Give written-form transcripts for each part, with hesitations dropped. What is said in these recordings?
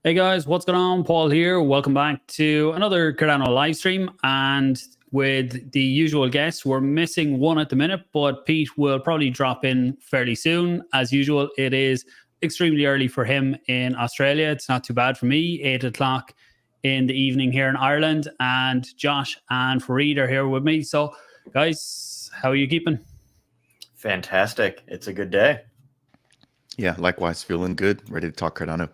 Hey guys, what's going on? Paul here. Welcome back to another Cardano live stream. And with the usual guests, we're missing one at the minute, but Pete will probably drop in fairly soon. As usual, it is extremely early for him in Australia. It's not too bad for me, 8 o'clock in the evening here in Ireland. And Josh and Farid are here with me. So, guys, how are you keeping? Fantastic. It's a good day. Yeah, likewise, feeling good, ready to talk Cardano.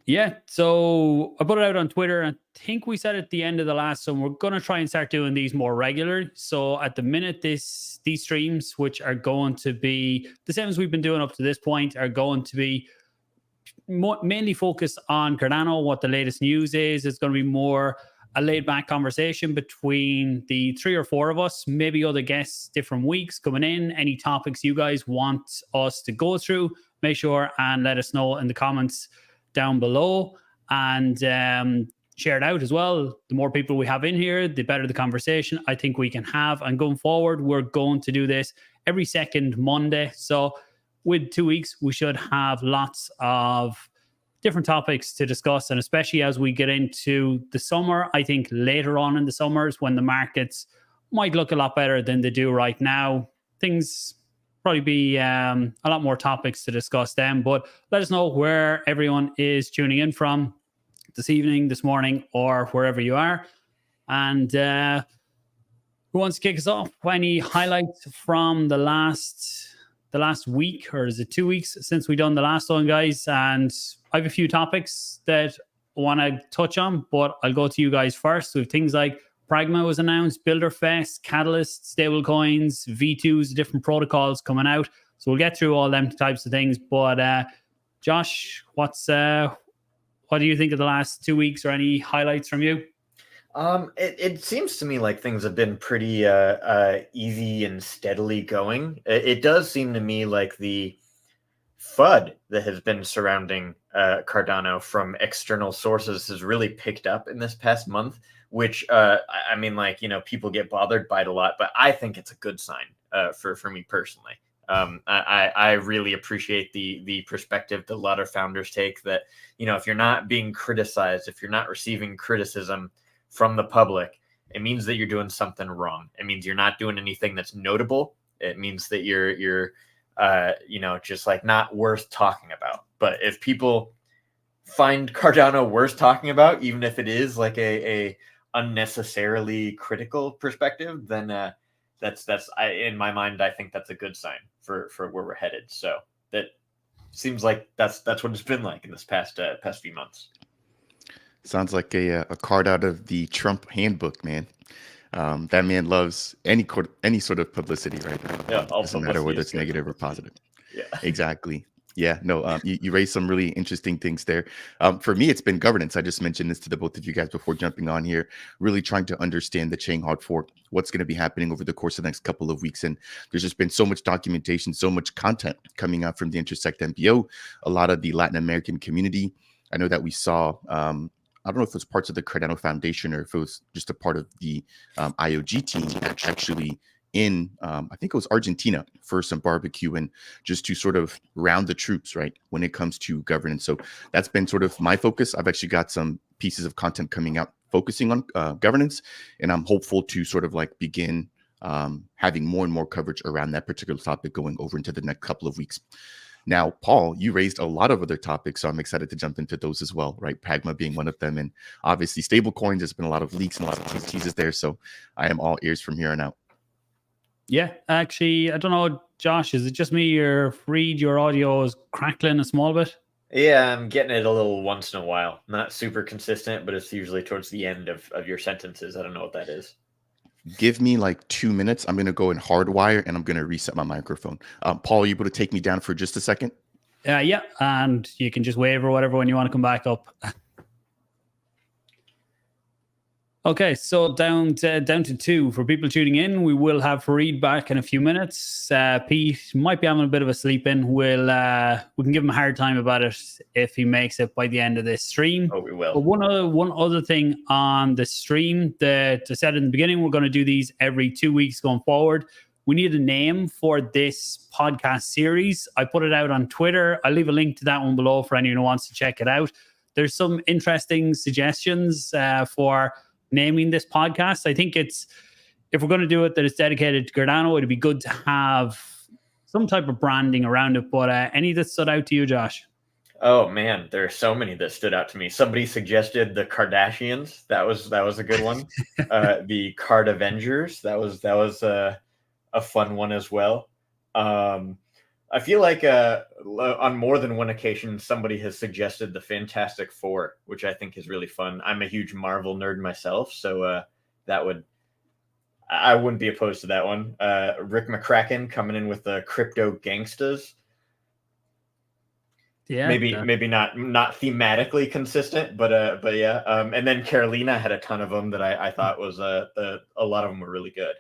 Yeah, so I put it out on Twitter. I think we said at the end of the last one, we're going to try and start doing these more regular. So at the minute, these streams, which are going to be the same as we've been doing up to this point, are going to be mainly focused on Cardano, what the latest news is. It's going to be more a laid-back conversation between the 3 or 4 of us, maybe other guests, different weeks coming in. Any topics you guys want us to go through, make sure and let us know in the comments down below, and share it out as well. The more people we have in here, the better the conversation I think we can have. And going forward, we're going to do this every second Monday. So with 2 weeks, we should have lots of different topics to discuss. And especially as we get into the summer, I think later on in the summers when the markets might look a lot better than they do right now, things probably be a lot more topics to discuss then. But let us know where everyone is tuning in from this evening, this morning, or wherever you are. And who wants to kick us off? Any highlights from the last week, or is it 2 weeks since we done the last one, guys? And I have a few topics that I want to touch on, but I'll go to you guys first. We have things like Pragma was announced, Builderfest, Catalyst, stablecoins, V2s, different protocols coming out. So we'll get through all them types of things. But Josh, what do you think of the last 2 weeks, or any highlights from you? It seems to me like things have been pretty easy and steadily going. It does seem to me like the FUD that has been surrounding Cardano from external sources has really picked up in this past month, which I mean, like, you know, people get bothered by it a lot, but I think it's a good sign for me personally. I really appreciate the perspective that a lot of founders take, that, you know, if you're not being criticized, if you're not receiving criticism from the public, it means that you're doing something wrong. It means you're not doing anything that's notable. It means that you're you know, just like not worth talking about. But if people find Cardano worth talking about, even if it is like a unnecessarily critical perspective, then that's in my mind, I think that's a good sign for where we're headed. So that seems like that's what it's been like in this past few months. Sounds like a card out of the Trump handbook, man. That man loves any sort of publicity, right? Yeah, doesn't matter whether it's negative or positive. Yeah, exactly. Yeah, no, you raised some really interesting things there. For me, it's been governance. I just mentioned this to the both of you guys before jumping on here, really trying to understand the chain hard fork, what's going to be happening over the course of the next couple of weeks. And there's just been so much documentation, so much content coming out from the Intersect MPO, a lot of the Latin American community. I know that we saw, I don't know if it was parts of the Cardano Foundation or if it was just a part of the IOG team actually in, I think it was Argentina for some barbecue and just to sort of round the troops, right, when it comes to governance. So that's been sort of my focus. I've actually got some pieces of content coming out focusing on governance, and I'm hopeful to sort of like begin having more and more coverage around that particular topic going over into the next couple of weeks. Now, Paul, you raised a lot of other topics, so I'm excited to jump into those as well, right? Pragma being one of them, and obviously stablecoins. There's been a lot of leaks and a lot of teases there, so I am all ears from here on out. Yeah, actually, I don't know, Josh, is it just me or Farid, your audio is crackling a small bit? Yeah, I'm getting it a little once in a while. Not super consistent, but it's usually towards the end of your sentences. I don't know what that is. Give me like 2 minutes. I'm going to go in hardwire and I'm going to reset my microphone. Paul, are you able to take me down for just a second? Yeah, and you can just wave or whatever when you want to come back up. Okay, so down to 2 for people tuning in. We will have Farid back in a few minutes. Pete might be having a bit of a sleep in. We can give him a hard time about it if he makes it by the end of this stream. Oh, we will. But one other thing on the stream that I said in the beginning, we're going to do these every 2 weeks going forward. We need a name for this podcast series. I put it out on Twitter. I'll leave a link to that one below for anyone who wants to check it out. there's some interesting suggestions for naming this podcast. I think if we're going to do it that it's dedicated to Cardano, it'd be good to have some type of branding around it. But any that stood out to you, Josh? Oh man, there are so many that stood out to me. Somebody suggested the Kardashians. That was a good one. The Card Avengers. That was a fun one as well. I feel like on more than one occasion, somebody has suggested the Fantastic Four, which I think is really fun. I'm a huge Marvel nerd myself, so I wouldn't be opposed to that one. Rick McCracken coming in with the Crypto Gangstas. Yeah, maybe not thematically consistent, but yeah. And then Carolina had a ton of them that I thought was a lot of them were really good.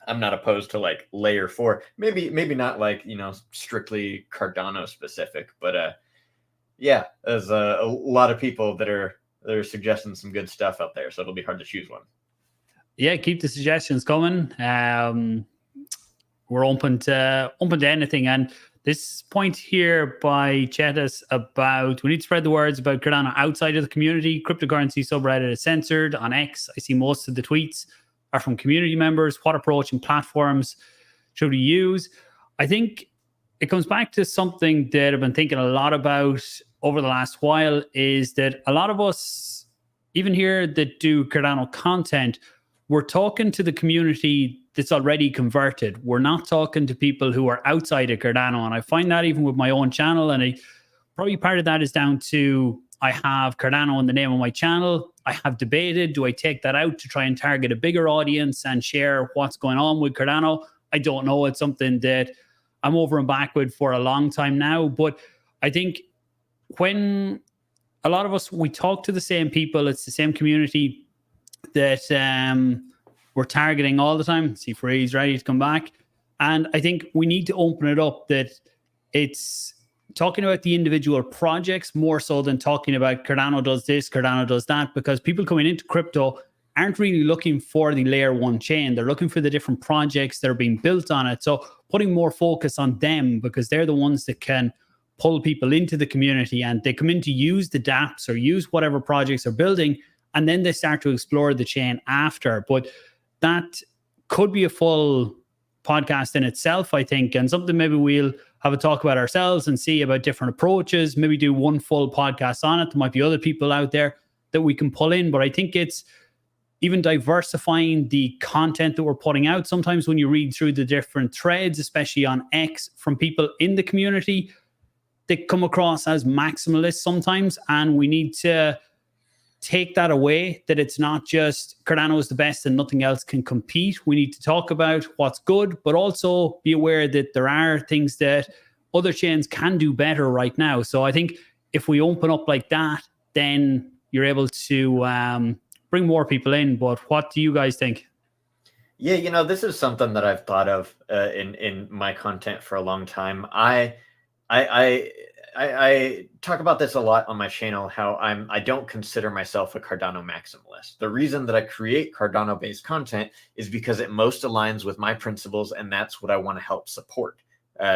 I'm not opposed to like layer 4, maybe not like, you know, strictly Cardano specific, but yeah, there's a lot of people that are suggesting some good stuff out there, so it'll be hard to choose one. Yeah, keep the suggestions coming. We're open to anything. And this point here by Chetas about we need to spread the words about Cardano outside of the community. Cryptocurrency subreddit is censored on X. I see most of the tweets are from community members. What approach and platforms should we use? I think it comes back to something that I've been thinking a lot about over the last while, is that a lot of us, even here that do Cardano content, we're talking to the community that's already converted. We're not talking to people who are outside of Cardano. And I find that even with my own channel, and probably part of that is down to I have Cardano in the name of my channel. I have debated, do I take that out to try and target a bigger audience and share what's going on with Cardano? I don't know. It's something that I'm over and back with for a long time now. But I think when a lot of us, we talk to the same people, it's the same community that we're targeting all the time. See, Farid's ready to come back. And I think we need to open it up that it's talking about the individual projects more so than talking about Cardano does this, Cardano does that, because people coming into crypto aren't really looking for the layer 1 chain. They're looking for the different projects that are being built on it. So putting more focus on them, because they're the ones that can pull people into the community, and they come in to use the dApps or use whatever projects they're building, and then they start to explore the chain after. But that could be a full podcast in itself, I think, and something maybe we'll have a talk about ourselves and see about different approaches, maybe do one full podcast on it. There might be other people out there that we can pull in, but I think it's even diversifying the content that we're putting out. Sometimes when you read through the different threads, especially on X, from people in the community, they come across as maximalists sometimes, and we need to take that away, that it's not just Cardano is the best and nothing else can compete. We need to talk about what's good, but also be aware that there are things that other chains can do better right now. So I think if we open up like that, then you're able to bring more people in. But what do you guys think? Yeah, you know, this is something that I've thought of in my content for a long time. I talk about this a lot on my channel, how I don't consider myself a Cardano maximalist. The reason that I create Cardano-based content is because it most aligns with my principles, and that's what I want to help support.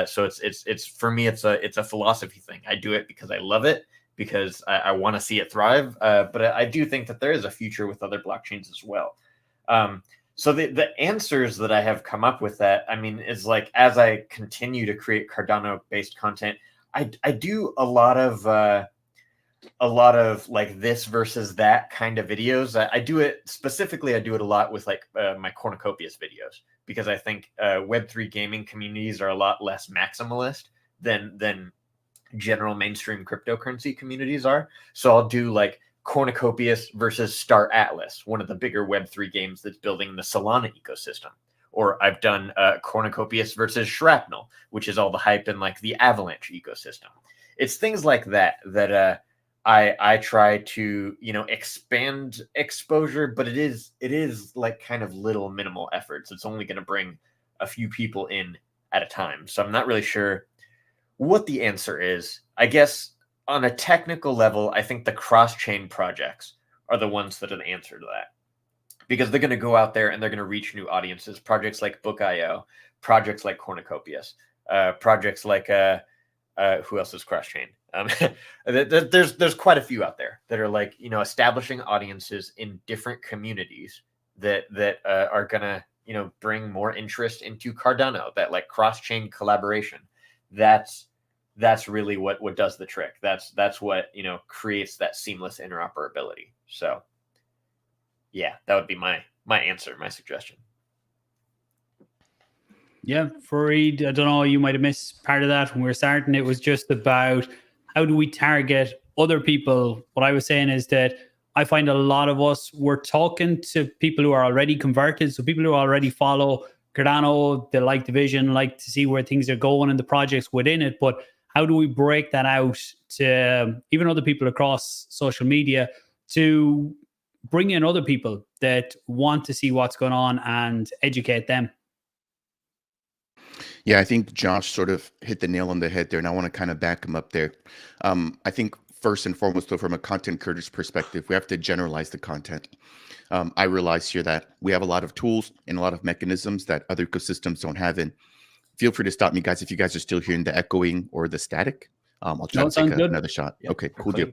So it's for me, it's a philosophy thing. I do it because I love it, because I want to see it thrive. But I do think that there is a future with other blockchains as well. So the answers that I have come up with that, I mean, is like, as I continue to create Cardano-based content, I do a lot of like this versus that kind of videos. I do it specifically. I do it a lot with like my Cornucopias videos, because I think Web3 gaming communities are a lot less maximalist than general mainstream cryptocurrency communities are. So I'll do like Cornucopias versus Star Atlas, one of the bigger Web3 games that's building the Solana ecosystem. Or I've done Cornucopias versus Shrapnel, which is all the hype in like the Avalanche ecosystem. It's things like that that I try to, you know, expand exposure, but it is like kind of little minimal efforts. It's only going to bring a few people in at a time. So I'm not really sure what the answer is. I guess on a technical level, I think the cross-chain projects are the ones that are the answer to that, because they're going to go out there and they're going to reach new audiences. Projects like Book.io, projects like Cornucopias, projects like who else is cross-chain? There's quite a few out there that are like, you know, establishing audiences in different communities that are gonna, you know, bring more interest into Cardano. That like cross-chain collaboration. That's really what does the trick. That's what, you know, creates that seamless interoperability. So yeah, that would be my answer, my suggestion. Yeah, Farid, I don't know, you might have missed part of that when we were starting. It was just about how do we target other people. What I was saying is that I find a lot of us, we're talking to people who are already converted. So people who already follow Cardano, they like the vision, like to see where things are going and the projects within it. But how do we break that out to even other people across social media to bring in other people that want to see what's going on and educate them? Yeah, I think Josh sort of hit the nail on the head there, and I want to kind of back him up there. I think first and foremost, though, from a content creator's perspective, we have to generalize the content. I realize here that we have a lot of tools and a lot of mechanisms that other ecosystems don't have. And feel free to stop me, guys, if you guys are still hearing the echoing or the static. I'll try to take another shot. Yep, okay, cool deal.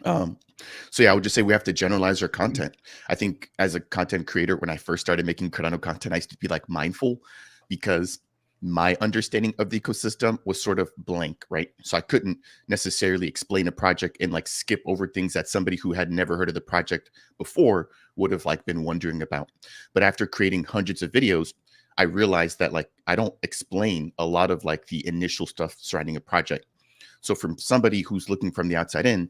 So yeah, I would just say we have to generalize our content. I think as a content creator, when I first started making Cardano content, I used to be like mindful because my understanding of the ecosystem was sort of blank, right? So I couldn't necessarily explain a project and like skip over things that somebody who had never heard of the project before would have like been wondering about. But after creating hundreds of videos, I realized that like I don't explain a lot of like the initial stuff surrounding a project. So from somebody who's looking from the outside in,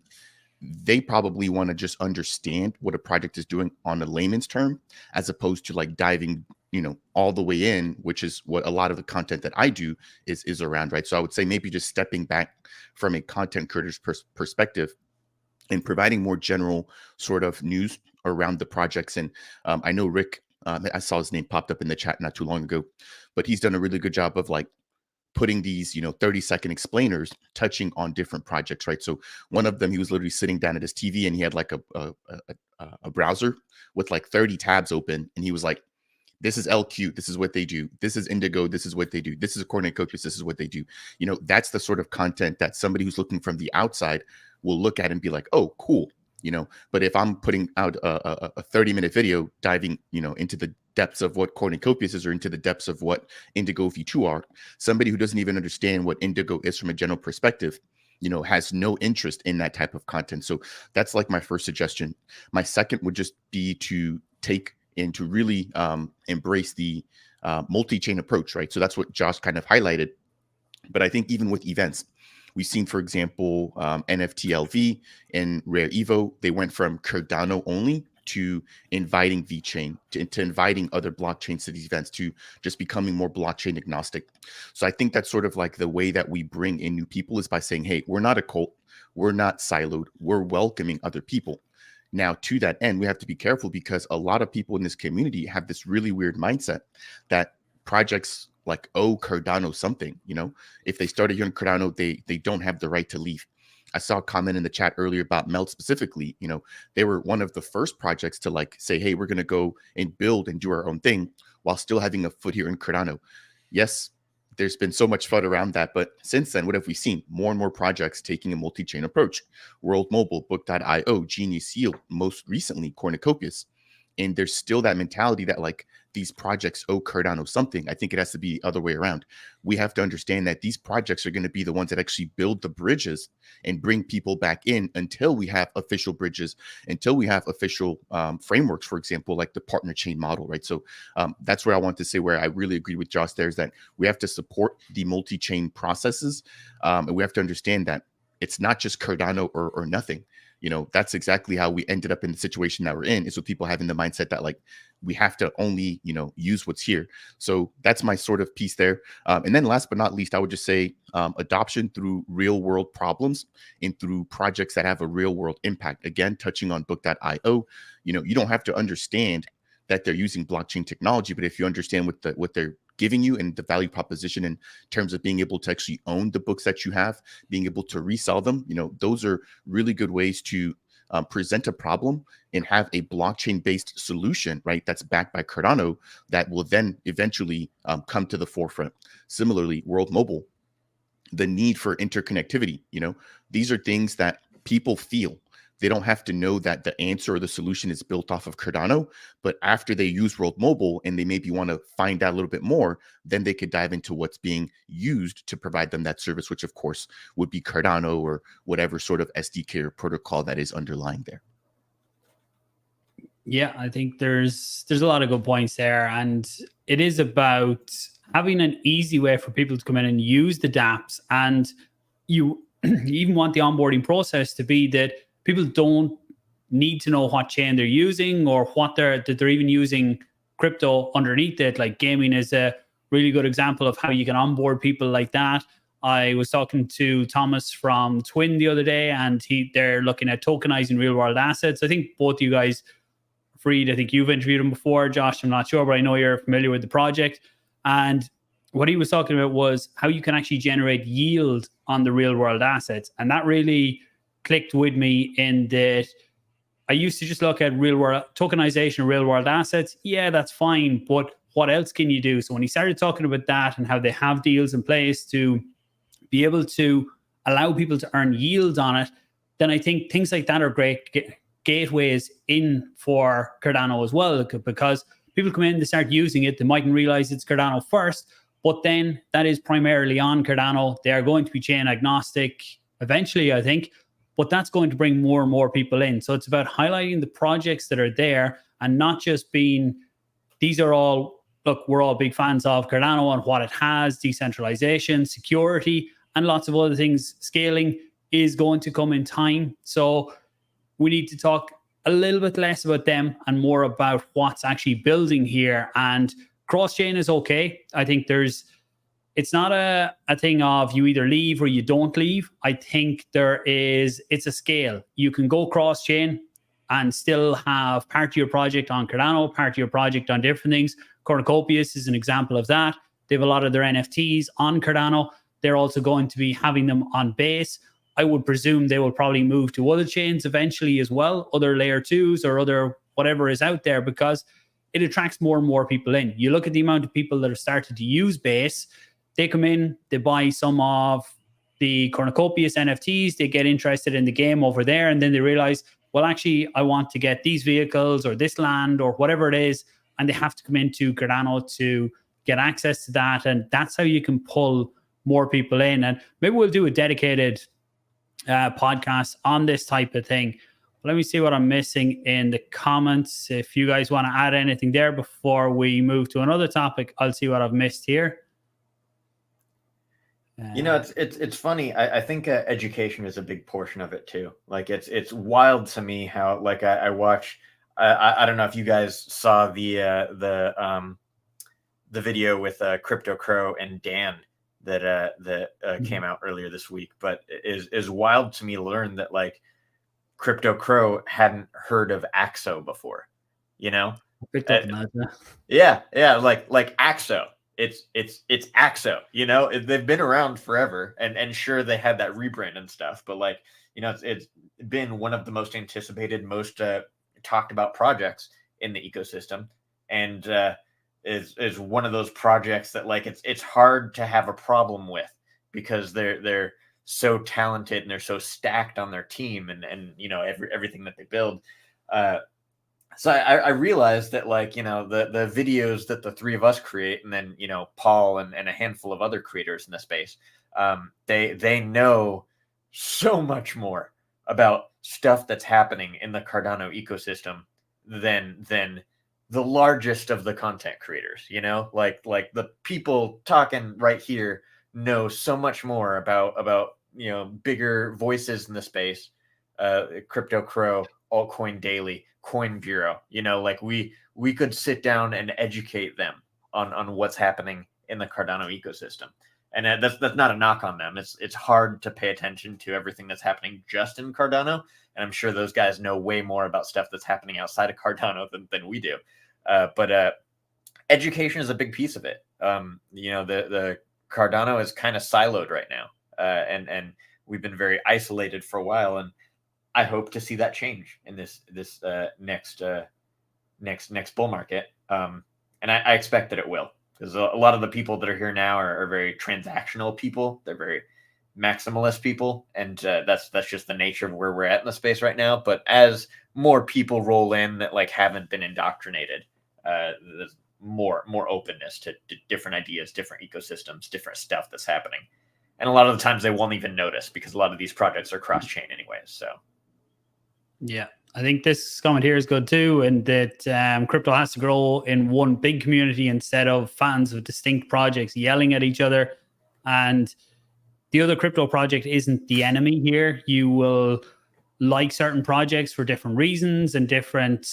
they probably want to just understand what a project is doing on a layman's term, as opposed to like diving, you know, all the way in, which is what a lot of the content that I do is around, right? So I would say maybe just stepping back from a content creator's perspective and providing more general sort of news around the projects. And I know Rick, I saw his name popped up in the chat not too long ago, but he's done a really good job of like putting these, you know, 30-second explainers touching on different projects, right? So one of them, he was literally sitting down at his TV and he had like a browser with like 30 tabs open. And he was like, this is LQ, this is what they do. This is Indigo, this is what they do. This is Cornucopias, this is what they do. You know, that's the sort of content that somebody who's looking from the outside will look at and be like, oh, cool. You know, but if I'm putting out a 30-minute video diving, you know, into the depths of what Cornucopias is or into the depths of what Indigo V2 are, somebody who doesn't even understand what Indigo is from a general perspective, you know, has no interest in that type of content. So that's like my first suggestion. My second would just be to take and to really embrace the multi-chain approach, right? So that's what Josh kind of highlighted. But I think even with events, we've seen, for example, NFTLV and Rare Evo, they went from Cardano only to inviting VeChain, to inviting other blockchains to these events, to just becoming more blockchain agnostic. So I think that's sort of like the way that we bring in new people is by saying, hey, we're not a cult, we're not siloed, we're welcoming other people. Now, to that end, we have to be careful because a lot of people in this community have this really weird mindset that projects like, oh, Cardano something, you know, if they started here in Cardano, they don't have the right to leave. I saw a comment in the chat earlier about Melt specifically. You know, they were one of the first projects to like say, hey, we're going to go and build and do our own thing while still having a foot here in Cardano. Yes, there's been so much FUD around that. But since then, what have we seen? More and more projects taking a multi-chain approach. World Mobile, Book.io, Genius Seal, most recently Cornucopias. And there's still that mentality that like these projects owe Cardano something. I think it has to be the other way around. We have to understand that these projects are going to be the ones that actually build the bridges and bring people back in until we have official bridges, until we have official frameworks, for example, like the partner chain model, right? So that's where I want to say where I really agree with Josh there is that we have to support the multi-chain processes. And we have to understand that it's not just Cardano or nothing. You know, that's exactly how we ended up in the situation that we're in, is with people having the mindset that like we have to only, you know, use what's here. So that's my sort of piece there. And then last but not least, I would just say adoption through real world problems and through projects that have a real world impact. Again, touching on book.io, you know, you don't have to understand that they're using blockchain technology, but if you understand what they're giving you and the value proposition in terms of being able to actually own the books that you have, being able to resell them, you know, those are really good ways to present a problem and have a blockchain based solution, right? That's backed by Cardano that will then eventually come to the forefront. Similarly, World Mobile, the need for interconnectivity. These are things that people feel. They don't have to know that the answer or the solution is built off of Cardano, but after they use World Mobile and they maybe want to find out a little bit more, then they could dive into what's being used to provide them that service, which of course would be Cardano or whatever sort of SDK or protocol that is underlying there. Yeah, I think there's a lot of good points there, and it is about having an easy way for people to come in and use the dApps. And you even want the onboarding process to be that people don't need to know what chain they're using or that they're even using crypto underneath it. Like gaming is a really good example of how you can onboard people like that. I was talking to Thomas from Twin the other day, and they're looking at tokenizing real world assets. I think both you guys, Farid, I think you've interviewed him before. Josh, I'm not sure, but I know you're familiar with the project. And what he was talking about was how you can actually generate yield on the real world assets. And that really clicked with me in that I used to just look at real world tokenization of real world assets. Yeah, that's fine. But what else can you do? So when he started talking about that and how they have deals in place to be able to allow people to earn yield on it, then I think things like that are great gateways in for Cardano as well, because people come in, they start using it, they mightn't realize it's Cardano first, but then that is primarily on Cardano. They are going to be chain agnostic eventually, I think, but that's going to bring more and more people in. So it's about highlighting the projects that are there and not just being, these are all, look, we're all big fans of Cardano and what it has, decentralization, security, and lots of other things. Scaling is going to come in time. So we need to talk a little bit less about them and more about what's actually building here. And cross-chain is okay. I think it's not a thing of you either leave or you don't leave. I think it's a scale. You can go cross-chain and still have part of your project on Cardano, part of your project on different things. Cornucopias is an example of that. They have a lot of their NFTs on Cardano. They're also going to be having them on Base. I would presume they will probably move to other chains eventually as well, other layer 2s or other whatever is out there, because it attracts more and more people in. You look at the amount of people that have started to use Base. They come in, they buy some of the Cornucopias NFTs, they get interested in the game over there, and then they realize, well, actually, I want to get these vehicles or this land or whatever it is, and they have to come into Cardano to get access to that. And that's how you can pull more people in. And maybe we'll do a dedicated podcast on this type of thing. Let me see what I'm missing in the comments. If you guys want to add anything there before we move to another topic, I'll see what I've missed here. It's funny. I think education is a big portion of it too. Like it's wild to me how, like, I watch. I don't know if you guys saw the video with Crypto Crow and Dan that came out earlier this week. But it is wild to me to learn that, like, Crypto Crow hadn't heard of AXO before. Yeah, like AXO. It's AXO, they've been around forever, and sure, they had that rebrand and stuff, but, like, it's been one of the most anticipated, most talked about projects in the ecosystem, and is one of those projects that, like, it's hard to have a problem with, because they're so talented and they're so stacked on their team and everything that they build. So I realized that, like, the videos that the three of us create, and then, Paul and a handful of other creators in the space, they know so much more about stuff that's happening in the Cardano ecosystem than the largest of the content creators, like the people talking right here know so much more about bigger voices in the space, Crypto Crow, Altcoin Daily, Coin Bureau, like we could sit down and educate them on what's happening in the Cardano ecosystem. And that's not a knock on them. It's hard to pay attention to everything that's happening just in Cardano. And I'm sure those guys know way more about stuff that's happening outside of Cardano than we do. But education is a big piece of it. The Cardano is kind of siloed right now. And we've been very isolated for a while. And I hope to see that change in this next bull market, and I expect that it will, because a lot of the people that are here now are very transactional people. They're very maximalist people, and that's just the nature of where we're at in the space right now. But as more people roll in that like haven't been indoctrinated, there's more openness to different ideas, different ecosystems, different stuff that's happening. And a lot of the times they won't even notice because a lot of these projects are cross-chain anyways. So yeah, I think this comment here is good too, and that crypto has to grow in one big community instead of fans of distinct projects yelling at each other. And the other crypto project isn't the enemy here. You will like certain projects for different reasons, and different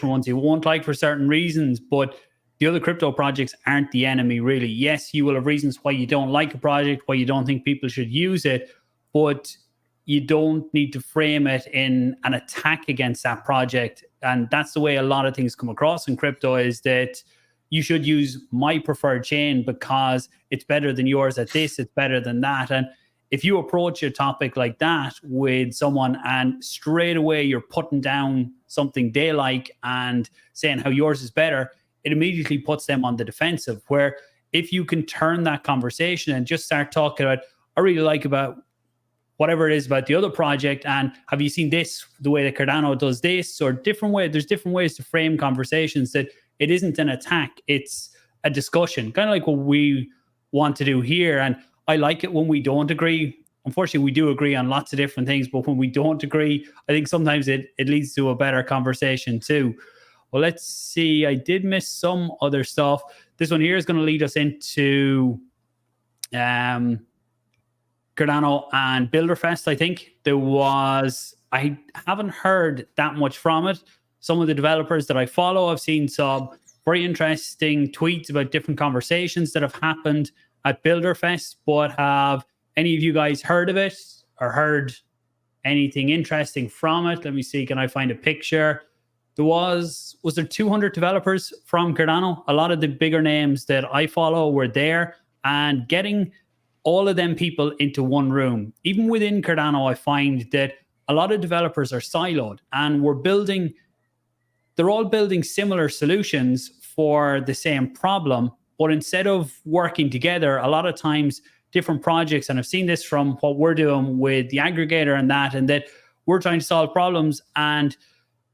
ones you won't like for certain reasons, but the other crypto projects aren't the enemy, really. Yes, you will have reasons why you don't like a project, why you don't think people should use it, but you don't need to frame it in an attack against that project. And that's the way a lot of things come across in crypto, is that you should use my preferred chain because it's better than yours at this, it's better than that. And if you approach a topic like that with someone and straight away you're putting down something they like and saying how yours is better, it immediately puts them on the defensive. Where if you can turn that conversation and just start talking about, I really like about whatever it is about the other project, and have you seen this, the way that Cardano does this, or different way. There's different ways to frame conversations that it isn't an attack, it's a discussion, kind of like what we want to do here. And I like it when we don't agree. Unfortunately, we do agree on lots of different things, but when we don't agree, I think sometimes it leads to a better conversation too. Well, let's see. I did miss some other stuff. This one here is going to lead us into Cardano and Builderfest. I think I haven't heard that much from it. Some of the developers that I follow, I've seen some very interesting tweets about different conversations that have happened at Builderfest, but have any of you guys heard of it or heard anything interesting from it? Let me see. Can I find a picture? Was there 200 developers from Cardano? A lot of the bigger names that I follow were there, and getting all of them people into one room. Even within Cardano, I find that a lot of developers are siloed, and they're all building similar solutions for the same problem. But instead of working together, a lot of times different projects, and I've seen this from what we're doing with the aggregator and that we're trying to solve problems, and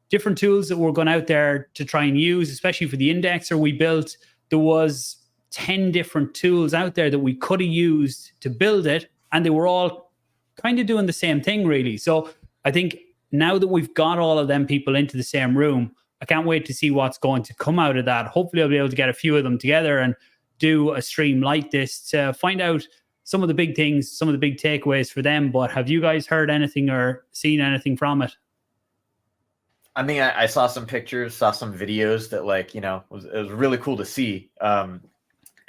different tools that we're going out there to try and use, especially for the indexer we built. There was 10 different tools out there that we could have used to build it, and they were all kind of doing the same thing, really. So I think now that we've got all of them people into the same room, I can't wait to see what's going to come out of that. Hopefully I'll be able to get a few of them together and do a stream like this to find out some of the big things, some of the big takeaways for them. But have you guys heard anything or seen anything from it? I mean, I saw some pictures, saw some videos that, like, you know, it was really cool to see. And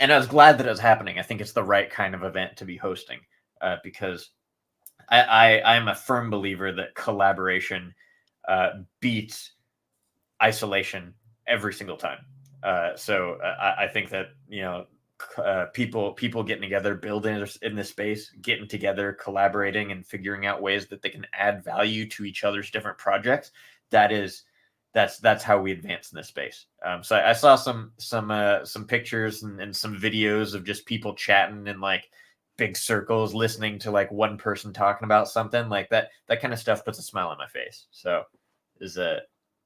I was glad that it was happening. I think it's the right kind of event to be hosting, because I'm a firm believer that collaboration beats isolation every single time. So I think that, you know, people getting together, building in this space, getting together, collaborating, and figuring out ways that they can add value to each other's different projects. That's how we advance in this space. So I saw some pictures and some videos of just people chatting in like big circles, listening to like one person talking about something like that. That kind of stuff puts a smile on my face. So is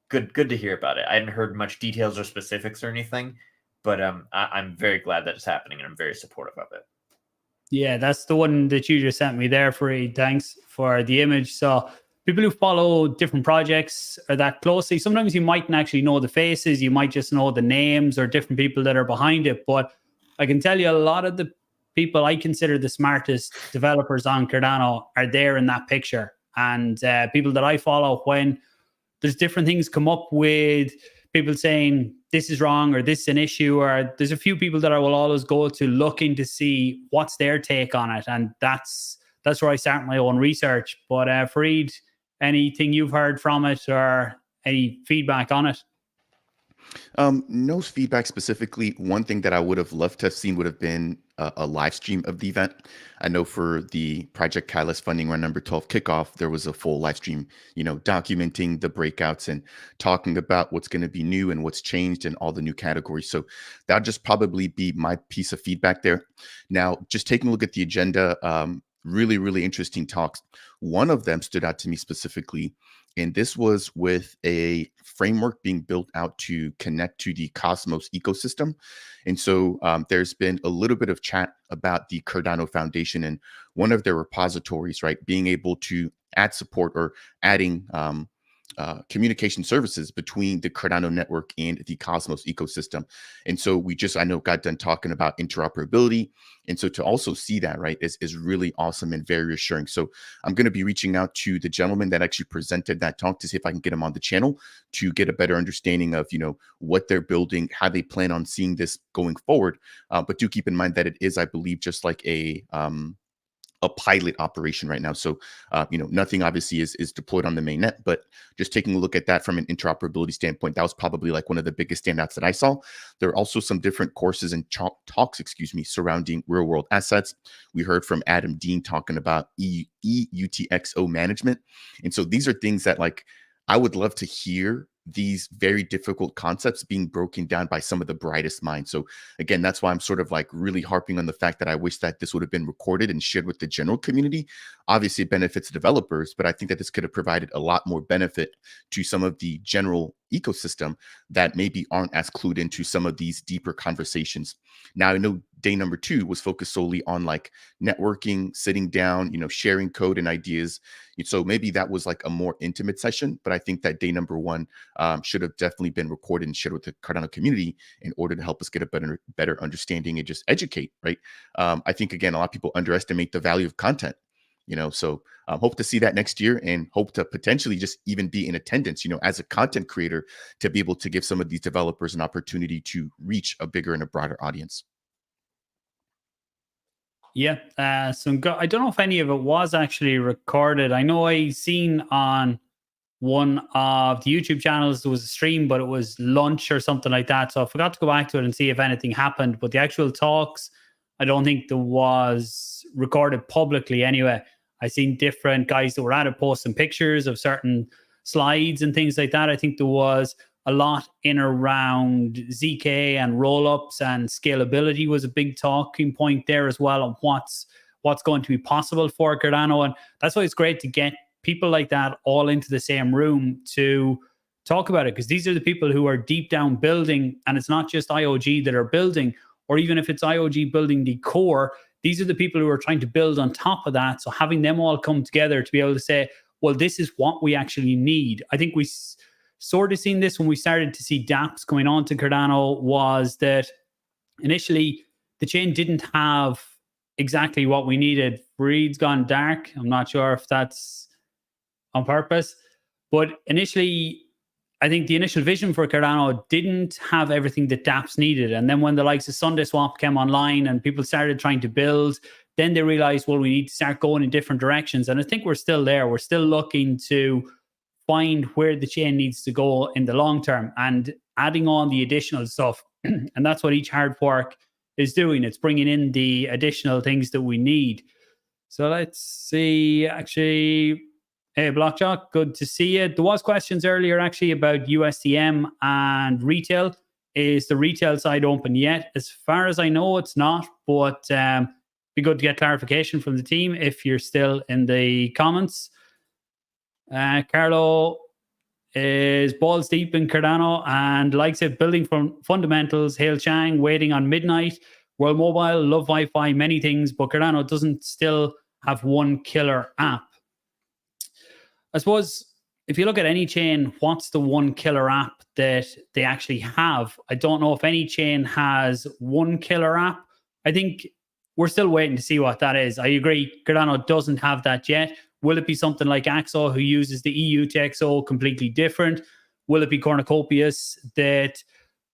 good to hear about it. I hadn't heard much details or specifics or anything, but I'm very glad that it's happening, and I'm very supportive of it. Yeah, that's the one that you just sent me there, Farid. Thanks for the image. So people who follow different projects or that closely, sometimes you mightn't actually know the faces. You might just know the names or different people that are behind it. But I can tell you a lot of the people I consider the smartest developers on Cardano are there in that picture. And people that I follow, when there's different things come up with people saying this is wrong or this is an issue, or there's a few people that I will always go to looking to see what's their take on it. And that's where I start my own research. But Farid, anything you've heard from it or any feedback on it? No feedback specifically. One thing that I would have loved to have seen would have been a live stream of the event. I know for the Project Catalyst funding round number 12 kickoff, there was a full live stream, you know, documenting the breakouts and talking about what's going to be new and what's changed and all the new categories. So that'll just probably be my piece of feedback there. Now, just taking a look at the agenda, really, really interesting talks. One of them stood out to me specifically, and this was with a framework being built out to connect to the Cosmos ecosystem. And so there's been a little bit of chat about the Cardano Foundation and one of their repositories, right, being able to add support or adding communication services between the Cardano network and the Cosmos ecosystem. And so we just, I know, got done talking about interoperability. And so to also see that, right, is really awesome and very reassuring. So I'm going to be reaching out to the gentleman that actually presented that talk to see if I can get him on the channel to get a better understanding of, what they're building, how they plan on seeing this going forward. But do keep in mind that it is, I believe, just like a pilot operation right now. So, nothing obviously is deployed on the main net, but just taking a look at that from an interoperability standpoint, that was probably like one of the biggest standouts that I saw. There are also some different courses and talks, surrounding real world assets. We heard from Adam Dean talking about EUTXO management. And so these are things that, like, I would love to hear these very difficult concepts being broken down by some of the brightest minds. So again, that's why I'm sort of like really harping on the fact that I wish that this would have been recorded and shared with the general community. Obviously it benefits developers, but I think that this could have provided a lot more benefit to some of the general ecosystem that maybe aren't as clued into some of these deeper conversations. Now, I know day number 2 was focused solely on like networking, sitting down, sharing code and ideas. So maybe that was like a more intimate session, but I think that day number 1 should have definitely been recorded and shared with the Cardano community in order to help us get a better understanding and just educate, right? I think, again, a lot of people underestimate the value of content. So hope to see that next year and hope to potentially just even be in attendance, as a content creator, to be able to give some of these developers an opportunity to reach a bigger and a broader audience. Yeah. I don't know if any of it was actually recorded. I know I seen on one of the YouTube channels there was a stream, but it was lunch or something like that. So I forgot to go back to it and see if anything happened. But the actual talks, I don't think there was recorded publicly anyway. I seen different guys that were at it posting pictures of certain slides and things like that. I think there was a lot in around ZK and roll-ups, and scalability was a big talking point there as well, on what's going to be possible for Cardano. And that's why it's great to get people like that all into the same room to talk about it, because these are the people who are deep down building, and it's not just IOG that are building, or even if it's IOG building the core, these are the people who are trying to build on top of that. So having them all come together to be able to say, well, this is what we actually need. I think we sort of seen this when we started to see dApps going on to Cardano, was that initially the chain didn't have exactly what we needed. Farid's gone dark. I'm not sure if that's on purpose, but initially, I think the initial vision for Cardano didn't have everything that dApps needed. And then when the likes of SundaeSwap came online and people started trying to build, then they realized, well, we need to start going in different directions. And I think we're still there. We're still looking to find where the chain needs to go in the long term and adding on the additional stuff. And that's what each hard fork is doing. It's bringing in the additional things that we need. So let's see, actually. Hey, Blockjock, good to see you. There was questions earlier actually about USDM and retail. Is the retail side open yet? As far as I know, it's not, but be good to get clarification from the team if you're still in the comments. Carlo is balls deep in Cardano and likes it, building from fundamentals. Hail Chang, waiting on midnight. World Mobile, love Wi-Fi, many things, but Cardano doesn't still have one killer app. I suppose if you look at any chain, what's the one killer app that they actually have? I don't know if any chain has one killer app. I think we're still waiting to see what that is. I agree, Cardano doesn't have that yet. Will it be something like Axo, who uses the EUTXO, completely different? Will it be Cornucopias that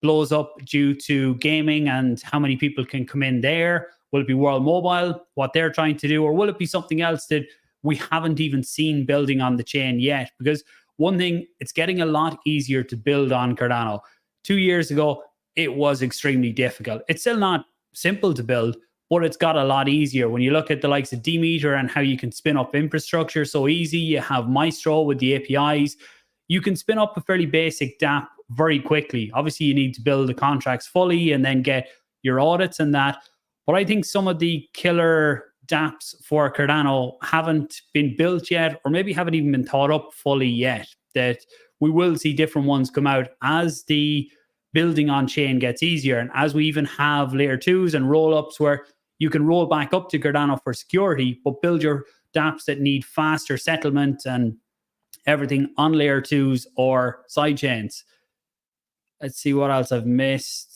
blows up due to gaming and how many people can come in there? Will it be World Mobile, what they're trying to do? Or will it be something else that we haven't even seen building on the chain yet? Because one thing, it's getting a lot easier to build on Cardano. 2 years ago, it was extremely difficult. It's still not simple to build, but it's got a lot easier. When you look at the likes of Demeter and how you can spin up infrastructure so easy, you have Maestro with the APIs, you can spin up a fairly basic dApp very quickly. Obviously, you need to build the contracts fully and then get your audits and that. But I think some of the killer dApps for Cardano haven't been built yet, or maybe haven't even been thought up fully yet, that we will see different ones come out as the building on chain gets easier. And as we even have layer 2s and roll ups where you can roll back up to Cardano for security, but build your dApps that need faster settlement and everything on layer 2s or side chains. Let's see what else I've missed.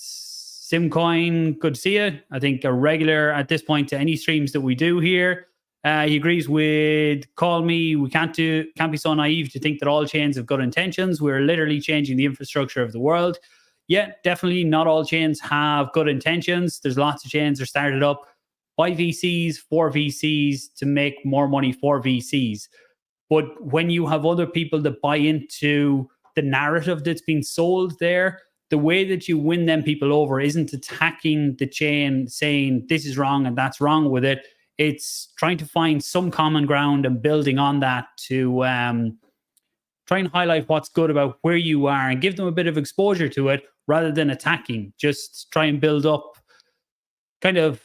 Simcoin, good to see you. I think a regular at this point to any streams that we do here. He agrees with Call Me. We can't be so naive to think that all chains have good intentions. We're literally changing the infrastructure of the world. Yeah, definitely not all chains have good intentions. There's lots of chains that are started up by VCs, for VCs, to make more money for VCs. But when you have other people that buy into the narrative that's being sold there, the way that you win them people over isn't attacking the chain, saying this is wrong and that's wrong with it. It's trying to find some common ground and building on that to try and highlight what's good about where you are and give them a bit of exposure to it rather than attacking. Just try and build up kind of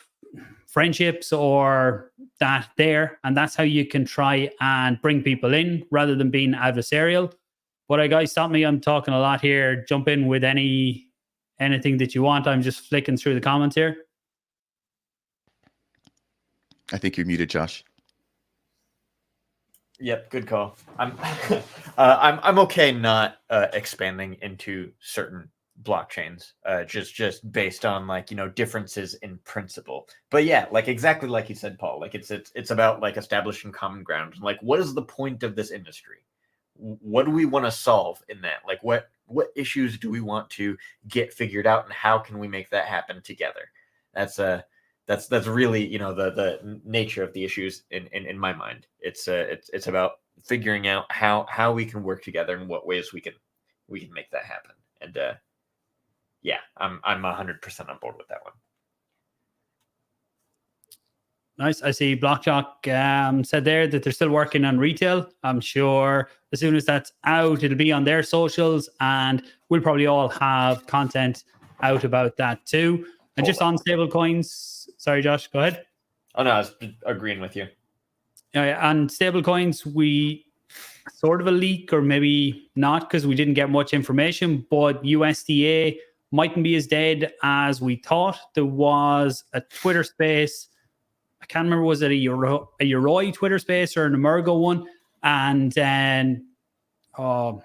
friendships or that there. And that's how you can try and bring people in rather than being adversarial. But guys, stop me. I'm talking a lot here. Jump in with anything that you want. I'm just flicking through the comments here. I think you're muted, Josh. Yep, good call. I'm okay not expanding into certain blockchains, just based on like, you know, differences in principle. But yeah, like exactly like you said, Paul. Like it's about like establishing common ground. Like, what is the point of this industry? What do we want to solve in that? Like, what issues do we want to get figured out, and how can we make that happen together? That's really, you know, the nature of the issues in my mind. It's about figuring out how we can work together and what ways we can make that happen. And yeah, I'm 100% on board with that one. Nice. I see Blockjock said there that they're still working on retail. I'm sure as soon as that's out, it'll be on their socials, and we'll probably all have content out about that too. And just on stablecoins, sorry, Josh, go ahead. Oh no, I was agreeing with you. On stablecoins, we sort of a leak, or maybe not, because we didn't get much information, but USDA mightn't be as dead as we thought. There was a Twitter space. I can't remember, was it a Yoroi Twitter space or an Emergo one? And then, pulling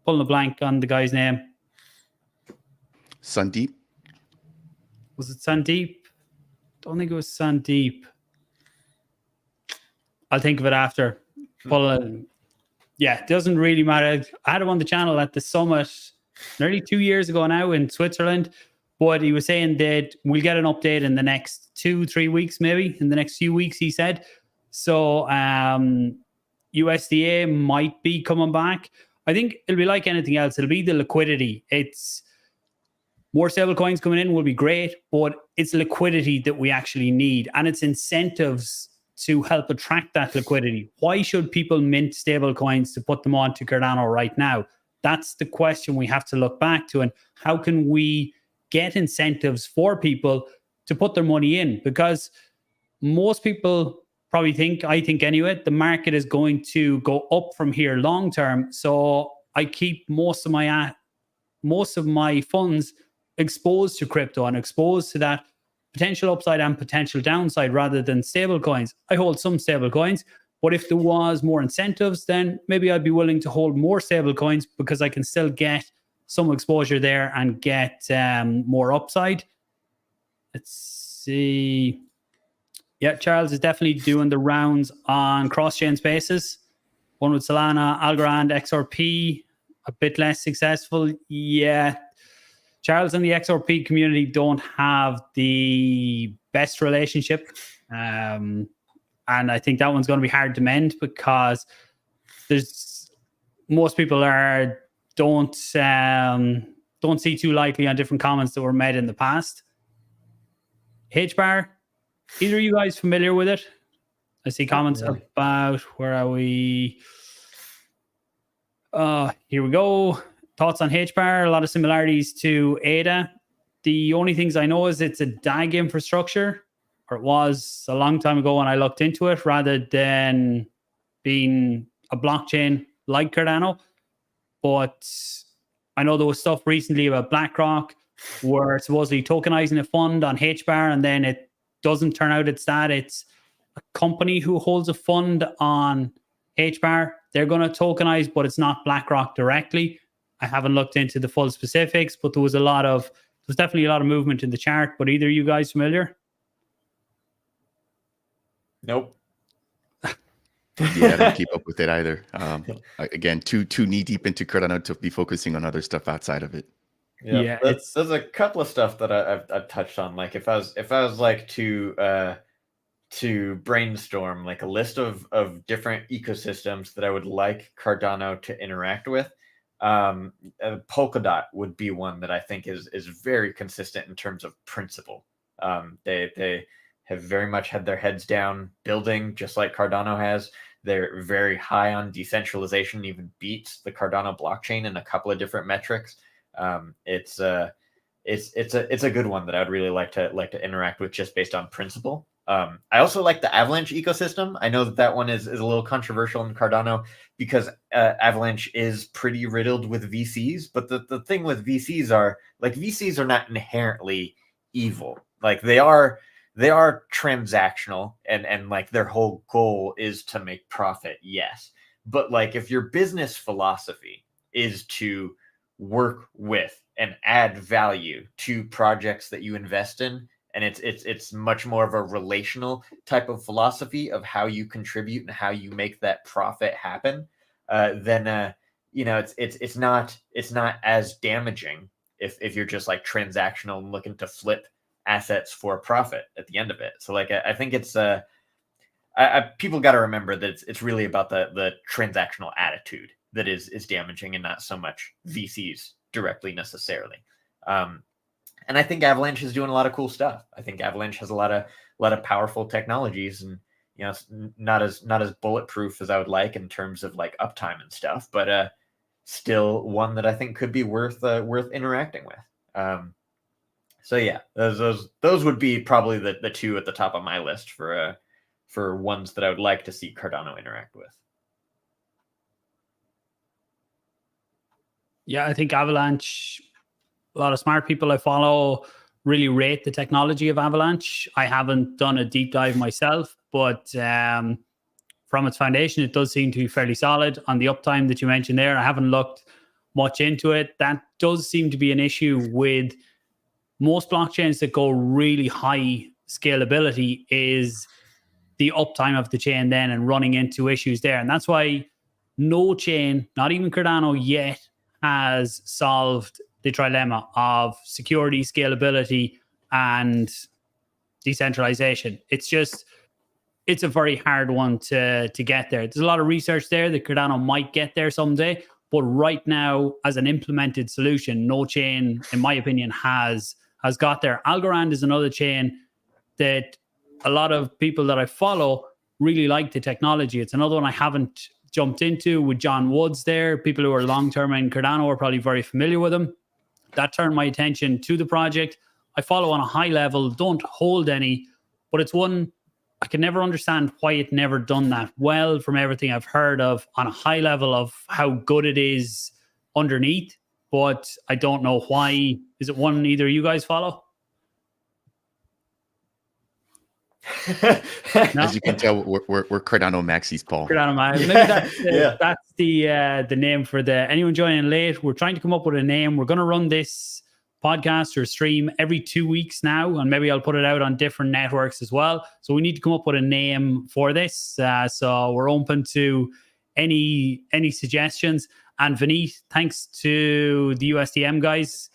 a blank on the guy's name. Sandeep? Was it Sandeep? Don't think it was Sandeep. I'll think of it after. Yeah, it doesn't really matter. I had him on the channel at the summit nearly 2 years ago now in Switzerland. But he was saying that we'll get an update in the next 2-3 weeks, maybe in the next few weeks, he said. So USDA might be coming back. I think it'll be like anything else. It'll be the liquidity. It's more stable coins coming in will be great, but it's liquidity that we actually need. And it's incentives to help attract that liquidity. Why should people mint stable coins to put them onto Cardano right now? That's the question we have to look back to. And how can we get incentives for people to put their money in? Because most people probably think, I think anyway, the market is going to go up from here long term. So I keep most of my funds exposed to crypto and exposed to that potential upside and potential downside rather than stable coins. I hold some stable coins, but if there was more incentives, then maybe I'd be willing to hold more stable coins because I can still get some exposure there and get more upside. Let's see. Yeah, Charles is definitely doing the rounds on cross-chain spaces. One with Solana, Algorand, XRP, a bit less successful. Yeah, Charles and the XRP community don't have the best relationship. And I think that one's going to be hard to mend because most people don't see too lightly on different comments that were made in the past. H-bar, either of you guys familiar with it? I see comments about, where are we? Here we go. Thoughts on H-bar, a lot of similarities to ADA. The only things I know is it's a DAG infrastructure, or it was a long time ago when I looked into it, rather than being a blockchain like Cardano. But I know there was stuff recently about BlackRock where supposedly tokenizing a fund on HBAR, and then it doesn't turn out it's that. It's a company who holds a fund on HBAR. They're going to tokenize, but it's not BlackRock directly. I haven't looked into the full specifics, but there was definitely a lot of movement in the chart. But either you guys familiar? Nope. Yeah, I don't keep up with it either. Again, too knee deep into Cardano to be focusing on other stuff outside of it. Yeah, there's a couple of stuff that I've touched on. Like if I was like to brainstorm like a list of different ecosystems that I would like Cardano to interact with, Polkadot would be one that I think is very consistent in terms of principle. They have very much had their heads down building, just like Cardano has. They're very high on decentralization, even beats the Cardano blockchain in a couple of different metrics. It's a good one that I'd really like to interact with just based on principle. I also like the Avalanche ecosystem. I know that one is a little controversial in Cardano because Avalanche is pretty riddled with VCs. But the thing with VCs are not inherently evil. Like they are transactional and like their whole goal is to make profit. Yes. But like if your business philosophy is to work with and add value to projects that you invest in, and it's much more of a relational type of philosophy of how you contribute and how you make that profit happen, then it's not as damaging if you're just like transactional and looking to flip assets for profit at the end of it. So like I think it's people got to remember that it's really about the transactional attitude that is damaging and not so much VCs directly necessarily. And I think Avalanche is doing a lot of cool stuff. I think Avalanche has a lot of powerful technologies, and it's not as bulletproof as I would like in terms of like uptime and stuff, but still one that I think could be worth interacting with. So yeah, those would be probably the two at the top of my list for ones that I would like to see Cardano interact with. Yeah, I think Avalanche, a lot of smart people I follow really rate the technology of Avalanche. I haven't done a deep dive myself, but from its foundation, it does seem to be fairly solid. On the uptime that you mentioned there, I haven't looked much into it. That does seem to be an issue with most blockchains that go really high scalability, is the uptime of the chain then and running into issues there. And that's why no chain, not even Cardano yet, has solved the trilemma of security, scalability, and decentralization. It's a very hard one to get there. There's a lot of research there that Cardano might get there someday, but right now, as an implemented solution, no chain, in my opinion, has got there. Algorand is another chain that a lot of people that I follow really like the technology. It's another one I haven't jumped into with John Woods there. People who are long-term in Cardano are probably very familiar with him. That turned my attention to the project. I follow on a high level, don't hold any, but it's one I can never understand why it never done that well from everything I've heard of on a high level of how good it is underneath, but I don't know why. Is it one either you guys follow? No? As you can tell, we're Cardano maxis, Paul. Cardano maxis. Maybe that's the name for anyone joining late. We're trying to come up with a name. We're going to run this podcast or stream every 2 weeks now, and maybe I'll put it out on different networks as well. So we need to come up with a name for this. So we're open to any suggestions. And Vineet, thanks to the USDM guys,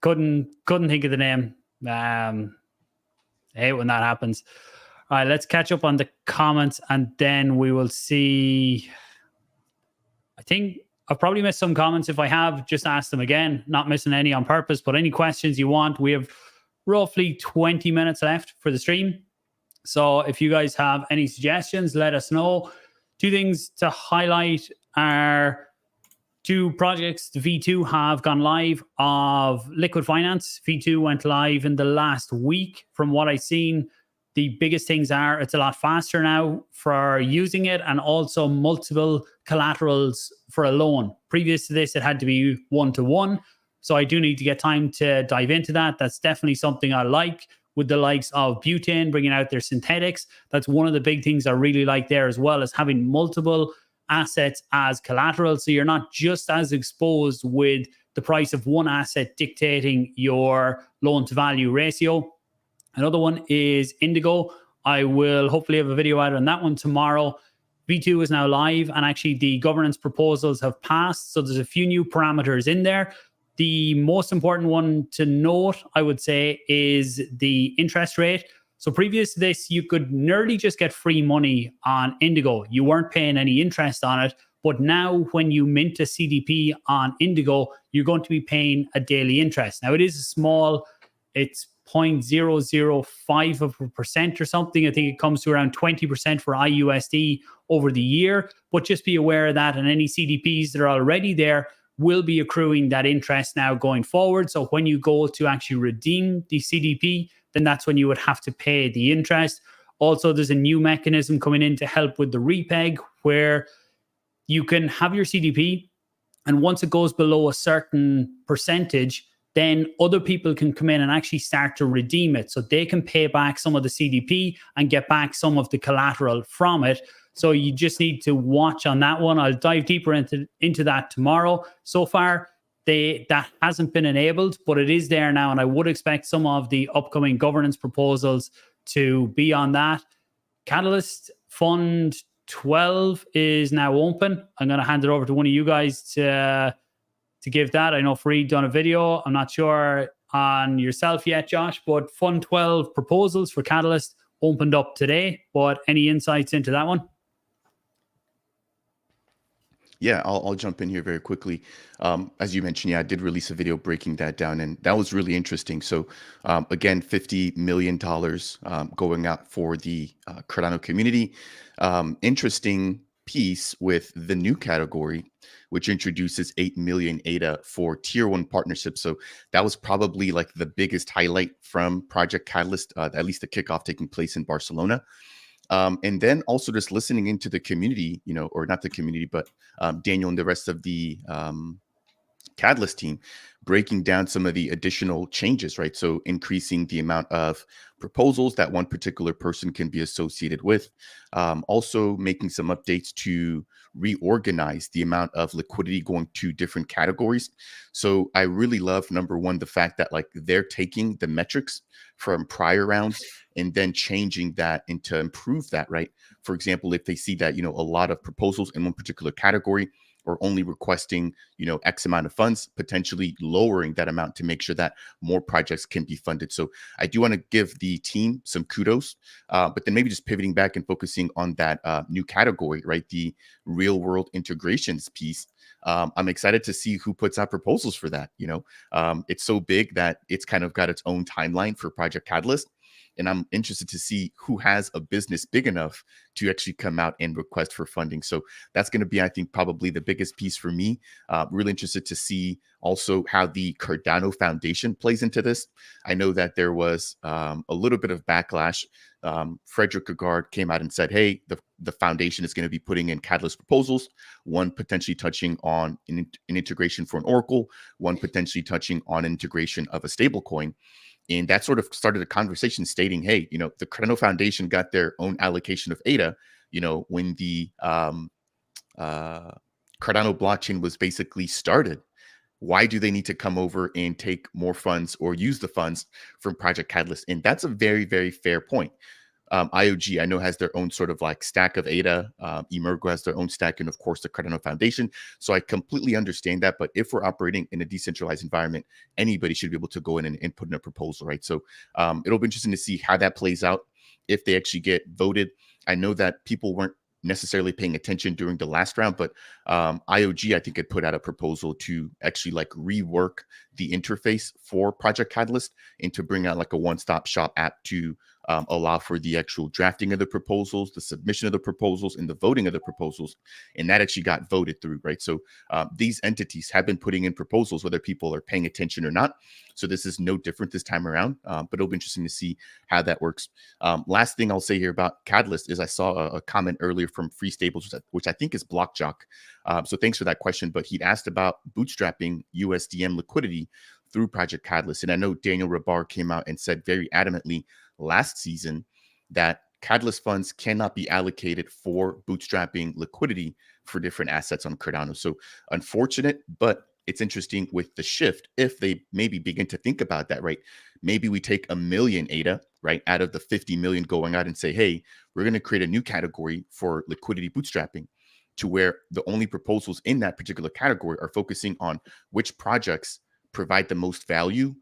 couldn't think of the name. I hate when that happens. All right, let's catch up on the comments and then we will see. I think I've probably missed some comments. If I have, just ask them again. Not missing any on purpose, but any questions you want. We have roughly 20 minutes left for the stream. So if you guys have any suggestions, let us know. Two things to highlight are two projects. The V2 have gone live of Liquid Finance. V2 went live in the last week. From what I've seen, the biggest things are it's a lot faster now for using it, and also multiple collaterals for a loan. Previous to this, it had to be one-to-one. So I do need to get time to dive into that. That's definitely something I like, with the likes of butane bringing out their synthetics. That's one of the big things I really like there, as well as having multiple assets as collateral. So you're not just as exposed with the price of one asset dictating your loan to value ratio. Another one is Indigo. I will hopefully have a video out on that one tomorrow. V2 is now live, and actually the governance proposals have passed. So there's a few new parameters in there. The most important one to note, I would say, is the interest rate. So previous to this, you could nearly just get free money on Indigo. You weren't paying any interest on it. But now when you mint a CDP on Indigo, you're going to be paying a daily interest. Now it is small. It's 0.005% or something. I think it comes to around 20% for IUSD over the year. But just be aware of that, and any CDPs that are already there will be accruing that interest now going forward. So when you go to actually redeem the CDP, then that's when you would have to pay the interest. Also, there's a new mechanism coming in to help with the repeg, where you can have your CDP, and once it goes below a certain percentage, then other people can come in and actually start to redeem it. So they can pay back some of the CDP and get back some of the collateral from it. So you just need to watch on that one. I'll dive deeper into that tomorrow. So far, that hasn't been enabled, but it is there now. And I would expect some of the upcoming governance proposals to be on that. Catalyst Fund 12 is now open. I'm going to hand it over to one of you guys to give that. I know Farid done a video. I'm not sure on yourself yet, Josh, but Fund 12 proposals for Catalyst opened up today. But any insights into that one? Yeah, I'll jump in here very quickly. As you mentioned, yeah, I did release a video breaking that down, and that was really interesting. So again, $50 million going out for the Cardano community. Interesting piece with the new category, which introduces 8 million ADA for tier 1 partnerships. So that was probably like the biggest highlight from Project Catalyst, at least the kickoff taking place in Barcelona. And then also just listening into the community, or not the community, but Daniel and the rest of the Catalyst team, breaking down some of the additional changes, right? So increasing the amount of proposals that one particular person can be associated with. Also making some updates to reorganize the amount of liquidity going to different categories. So I really love, number one, the fact that like they're taking the metrics from prior rounds and then changing that and to improve that, right? For example, if they see that, a lot of proposals in one particular category or only requesting, X amount of funds, potentially lowering that amount to make sure that more projects can be funded. So I do want to give the team some kudos, but then maybe just pivoting back and focusing on that new category, right? The real world integrations piece. I'm excited to see who puts out proposals for that. It's so big that it's kind of got its own timeline for Project Catalyst. And I'm interested to see who has a business big enough to actually come out and request for funding. So that's going to be, I think, probably the biggest piece for me. Really interested to see also how the Cardano Foundation plays into this. I know that there was a little bit of backlash. Frederick Agard came out and said, hey, the foundation is going to be putting in Catalyst proposals, one potentially touching on an integration for an Oracle, one potentially touching on integration of a stablecoin. And that sort of started a conversation stating, hey, the Cardano Foundation got their own allocation of ADA, when the Cardano blockchain was basically started. Why do they need to come over and take more funds or use the funds from Project Catalyst? And that's a very, very fair point. IOG, I know, has their own sort of like stack of ADA. Emergo has their own stack, and of course the Cardano Foundation. So I completely understand that. But if we're operating in a decentralized environment, anybody should be able to go in and put in a proposal, right? So it'll be interesting to see how that plays out if they actually get voted. I know that people weren't necessarily paying attention during the last round, but IOG, I think, had put out a proposal to actually like rework the interface for Project Catalyst and to bring out like a one-stop shop app to allow for the actual drafting of the proposals, the submission of the proposals, and the voting of the proposals. And that actually got voted through, right? So these entities have been putting in proposals, whether people are paying attention or not. So this is no different this time around, but it'll be interesting to see how that works. Last thing I'll say here about Catalyst is I saw a comment earlier from Free Stables, which I think is Blockjock. So thanks for that question. But he'd asked about bootstrapping USDM liquidity through Project Catalyst. And I know Daniel Rabar came out and said very adamantly last season that Catalyst funds cannot be allocated for bootstrapping liquidity for different assets on Cardano. So unfortunate, but it's interesting with the shift. If they maybe begin to think about that, right? Maybe we take 1 million ADA, right, out of the 50 million going out and say, hey, we're going to create a new category for liquidity bootstrapping, to where the only proposals in that particular category are focusing on which projects provide the most value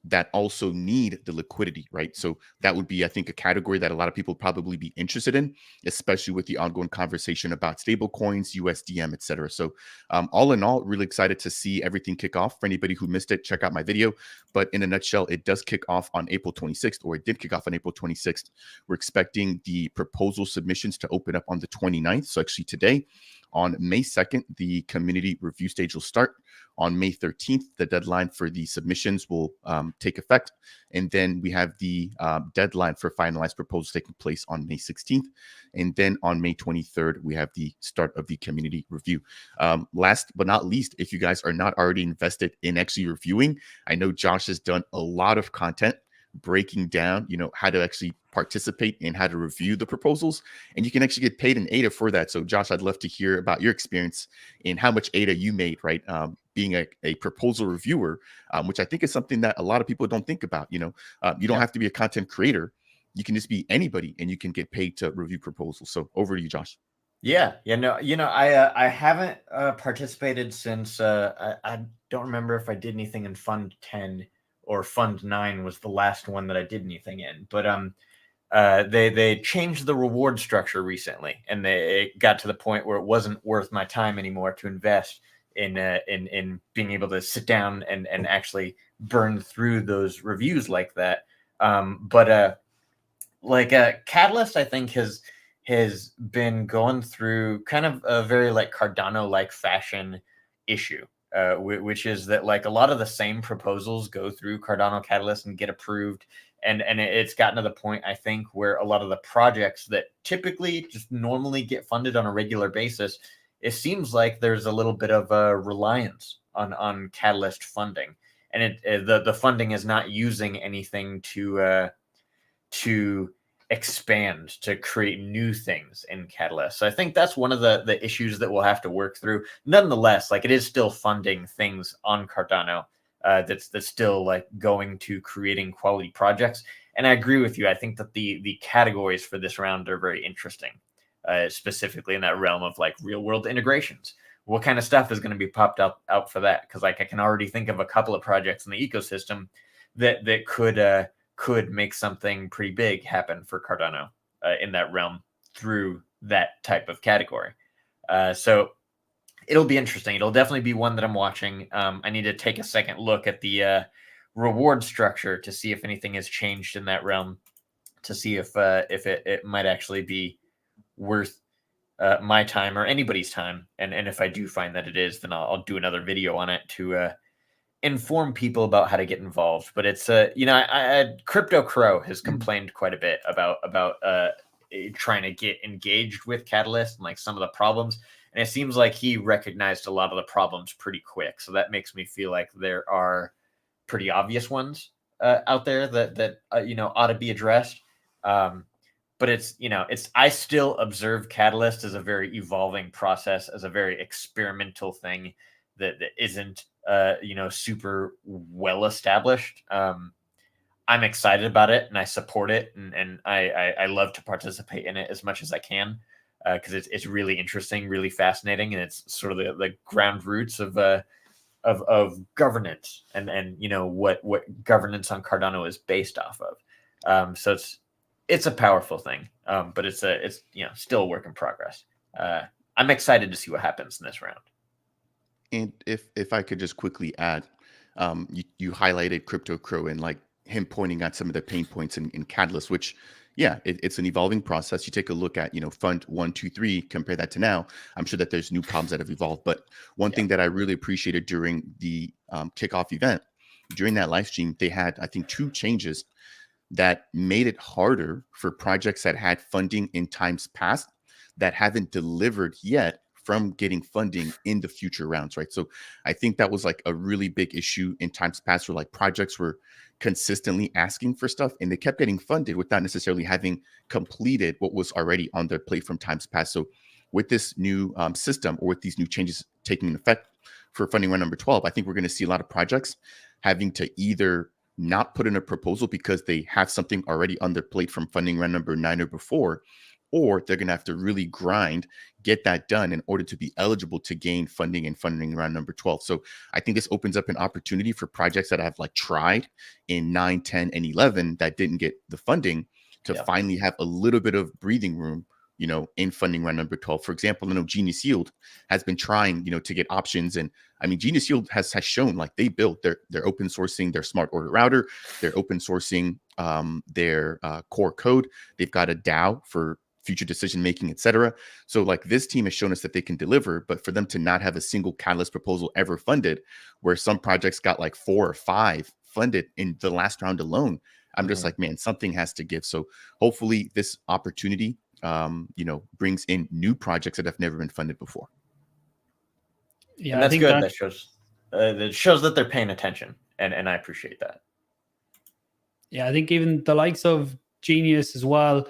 that also need the liquidity, right? So that would be, I think, a category that a lot of people probably be interested in, especially with the ongoing conversation about stablecoins, USDM, et cetera. So all in all, really excited to see everything kick off. For anybody who missed it, check out my video. But in a nutshell, it does kick off on April 26th, or it did kick off on April 26th. We're expecting the proposal submissions to open up on the 29th. So actually today. On May 2nd, the community review stage will start. On May 13th, the deadline for the submissions will take effect. And then we have the deadline for finalized proposals taking place on May 16th. And then on May 23rd, we have the start of the community review. Last but not least, if you guys are not already invested in actually reviewing, I know Josh has done a lot of content breaking down, how to actually participate and how to review the proposals, and you can actually get paid in ADA for that. So Josh, I'd love to hear about your experience and how much ADA you made, right? Being a proposal reviewer, which I think is something that a lot of people don't think about. You don't have to be a content creator. You can just be anybody and you can get paid to review proposals. So over to you, Josh. I haven't participated since I don't remember if I did anything in Fund 10 or Fund 9 was the last one that I did anything in. But they changed the reward structure recently, and it got to the point where it wasn't worth my time anymore to invest in being able to sit down and actually burn through those reviews like that. Catalyst, I think, has been going through kind of a very like Cardano-like fashion issue. Which is that like a lot of the same proposals go through Cardano Catalyst and get approved. And it's gotten to the point, I think, where a lot of the projects that typically just normally get funded on a regular basis, it seems like there's a little bit of a reliance on Catalyst funding. And the funding is not using anything to expand, to create new things in Catalyst. So I think that's one of the issues that we'll have to work through. Nonetheless, like it is still funding things on Cardano that's still like going to creating quality projects. And I agree with you. I think that the categories for this round are very interesting, specifically in that realm of like real world integrations. What kind of stuff is going to be popped up out for that? Because like I can already think of a couple of projects in the ecosystem that could make something pretty big happen for Cardano in that realm through that type of category. So it'll be interesting. It'll definitely be one that I'm watching. I need to take a second look at the reward structure to see if anything has changed in that realm, to see if it might actually be worth my time or anybody's time. And if I do find that it is, then I'll do another video on it to inform people about how to get involved. But it's Crypto Crow has complained quite a bit about trying to get engaged with Catalyst and like some of the problems, and it seems like he recognized a lot of the problems pretty quick. So that makes me feel like there are pretty obvious ones out there that ought to be addressed. But I still observe Catalyst as a very evolving process, as a very experimental thing that isn't super well established. I'm excited about it and I support it, and I love to participate in it as much as I can, because it's really interesting, really fascinating, and it's sort of the ground roots of governance and what governance on Cardano is based off of. So it's a powerful thing, but it's still a work in progress. I'm excited to see what happens in this round. And if I could just quickly add, you highlighted Crypto Crow and like him pointing out some of the pain points in Catalyst, which, yeah, it's an evolving process. You take a look at, fund 1, 2, 3, compare that to now. I'm sure that there's new problems that have evolved. But one thing that I really appreciated during the kickoff event, during that live stream, they had, I think, 2 changes that made it harder for projects that had funding in times past that haven't delivered yet from getting funding in the future rounds, right? So I think that was like a really big issue in times past where like projects were consistently asking for stuff and they kept getting funded without necessarily having completed what was already on their plate from times past. So with this new system, or with these new changes taking effect for funding round number 12, I think we're going to see a lot of projects having to either not put in a proposal because they have something already on their plate from funding round number 9 or before, or they're going to have to really grind, get that done in order to be eligible to gain funding and funding round number 12. So I think this opens up an opportunity for projects that have like tried in 9, 10, and 11 that didn't get the funding to finally have a little bit of breathing room, in funding round number 12. For example, I know Genius Yield has been trying, to get options. And I mean, Genius Yield has shown like they built, they're open sourcing their smart order router. They're open sourcing their core code. They've got a DAO for future decision making, etc. So like this team has shown us that they can deliver, but for them to not have a single Catalyst proposal ever funded, where some projects got like 4 or 5 funded in the last round alone, I'm just like, man, something has to give. So hopefully this opportunity, brings in new projects that have never been funded before. Yeah, and that's good. That shows that they're paying attention, and I appreciate that. Yeah, I think even the likes of Genius as well,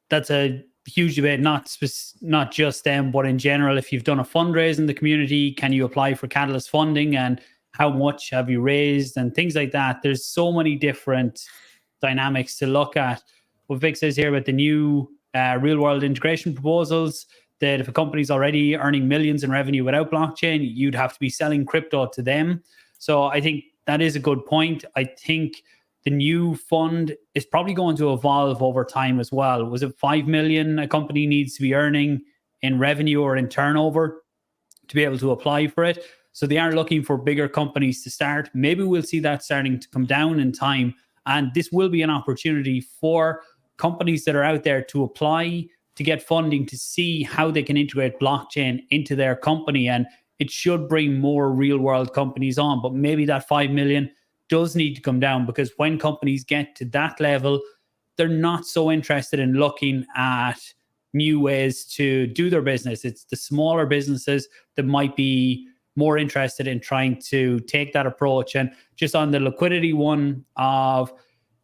that's a huge debate, not just them, but in general. If you've done a fundraise in the community, can you apply for Catalyst funding, and how much have you raised, and things like that. There's so many different dynamics to look at. What Vic says here about the new real world integration proposals, that if a company's already earning millions in revenue without blockchain, you'd have to be selling crypto to them. So I think that is a good point. I think the new fund is probably going to evolve over time as well. Was it 5 million a company needs to be earning in revenue or in turnover to be able to apply for it? So they are looking for bigger companies to start. Maybe we'll see that starting to come down in time. And this will be an opportunity for companies that are out there to apply to get funding, to see how they can integrate blockchain into their company. And it should bring more real world companies on. But maybe that 5 million does need to come down, because when companies get to that level, they're not so interested in looking at new ways to do their business. It's the smaller businesses that might be more interested in trying to take that approach. And just on the liquidity one of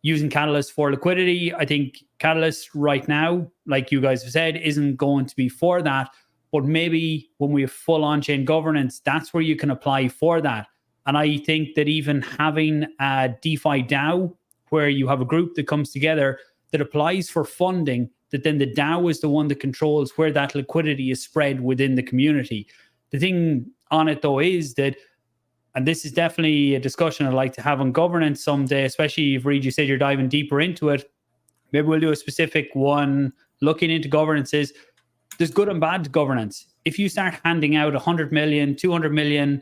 using Catalyst for liquidity, I think Catalyst right now, like you guys have said, isn't going to be for that. But maybe when we have full on-chain governance, that's where you can apply for that. And I think that even having a DeFi DAO, where you have a group that comes together that applies for funding, that then the DAO is the one that controls where that liquidity is spread within the community. The thing on it, though, is that, and this is definitely a discussion I'd like to have on governance someday, especially if, Reed, you said you're diving deeper into it. Maybe we'll do a specific one looking into governances. There's good and bad governance. If you start handing out 100 million, 200 million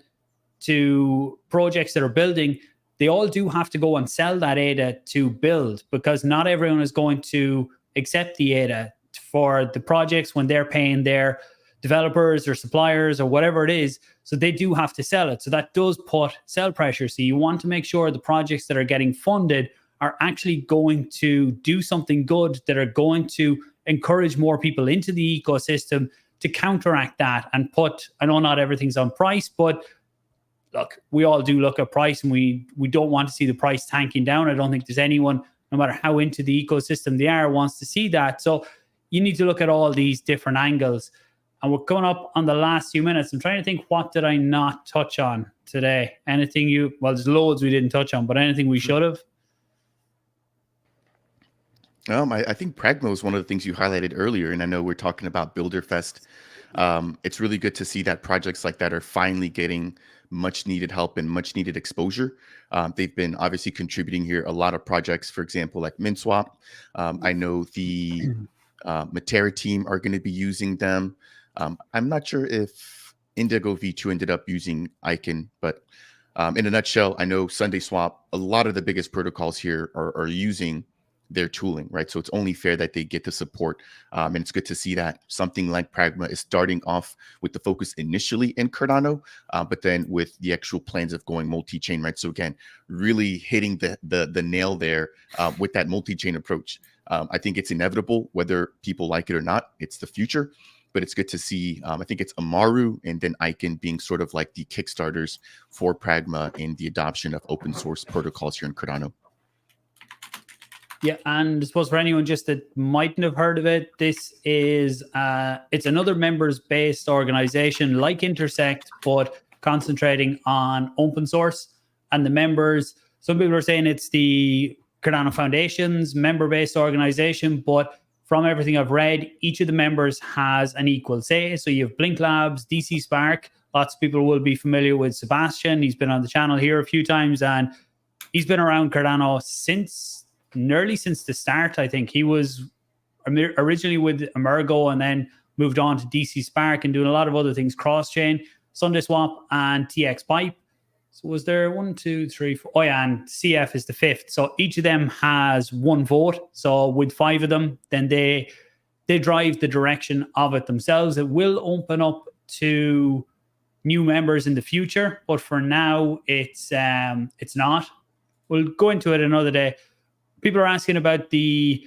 to projects that are building, they all do have to go and sell that ADA to build, because not everyone is going to accept the ADA for the projects when they're paying their developers or suppliers or whatever it is. So they do have to sell it. So that does put sell pressure. So you want to make sure the projects that are getting funded are actually going to do something good, that are going to encourage more people into the ecosystem to counteract that and put, I know not everything's on price, but look, we all do look at price, and we don't want to see the price tanking down. I don't think there's anyone, no matter how into the ecosystem they are, wants to see that. So you need to look at all these different angles. And we're coming up on the last few minutes. I'm trying to think, what did I not touch on today? Anything well, there's loads we didn't touch on, but anything we should have? I think Pragma was one of the things you highlighted earlier, and I know we're talking about Builderfest. It's really good to see that projects like that are finally getting much needed help and much needed exposure. They've been obviously contributing here. A lot of projects, for example, like MinSwap. I know the Matera team are going to be using them. I'm not sure if Indigo V2 ended up using Icon, but In a nutshell, I know Sunday Swap, a lot of the biggest protocols here are using their tooling, right? So it's only fair that they get the support. And it's good to see that something like Pragma is starting off with the focus initially in Cardano, but then with the actual plans of going multi-chain, right? So again, really hitting the nail there with that multi-chain approach. I think it's inevitable, whether people like it or not. It's the future. But it's good to see, I think it's Amaru and then Icon being sort of like the Kickstarters for Pragma in the adoption of open source protocols here in Cardano. Yeah, and I suppose for anyone just that mightn't have heard of it, this is it's another members-based organization like Intersect, but concentrating on open source. And the members, some people are saying it's the Cardano Foundation's member-based organization, but from everything I've read, each of the members has an equal say. So you have Blink Labs, DC Spark. Lots of people will be familiar with Sebastian. He's been on the channel here a few times, and he's been around Cardano nearly since the start. I think he was originally with Emergo and then moved on to DC Spark and doing a lot of other things, cross-chain, Sunday Swap, and TX Pipe. So was there 1, 2, 3, 4? Oh yeah, and CF is the fifth. So each of them has one vote. So with 5 of them, then they drive the direction of it themselves. It will open up to new members in the future, but for now, it's not. We'll go into it another day. People are asking about the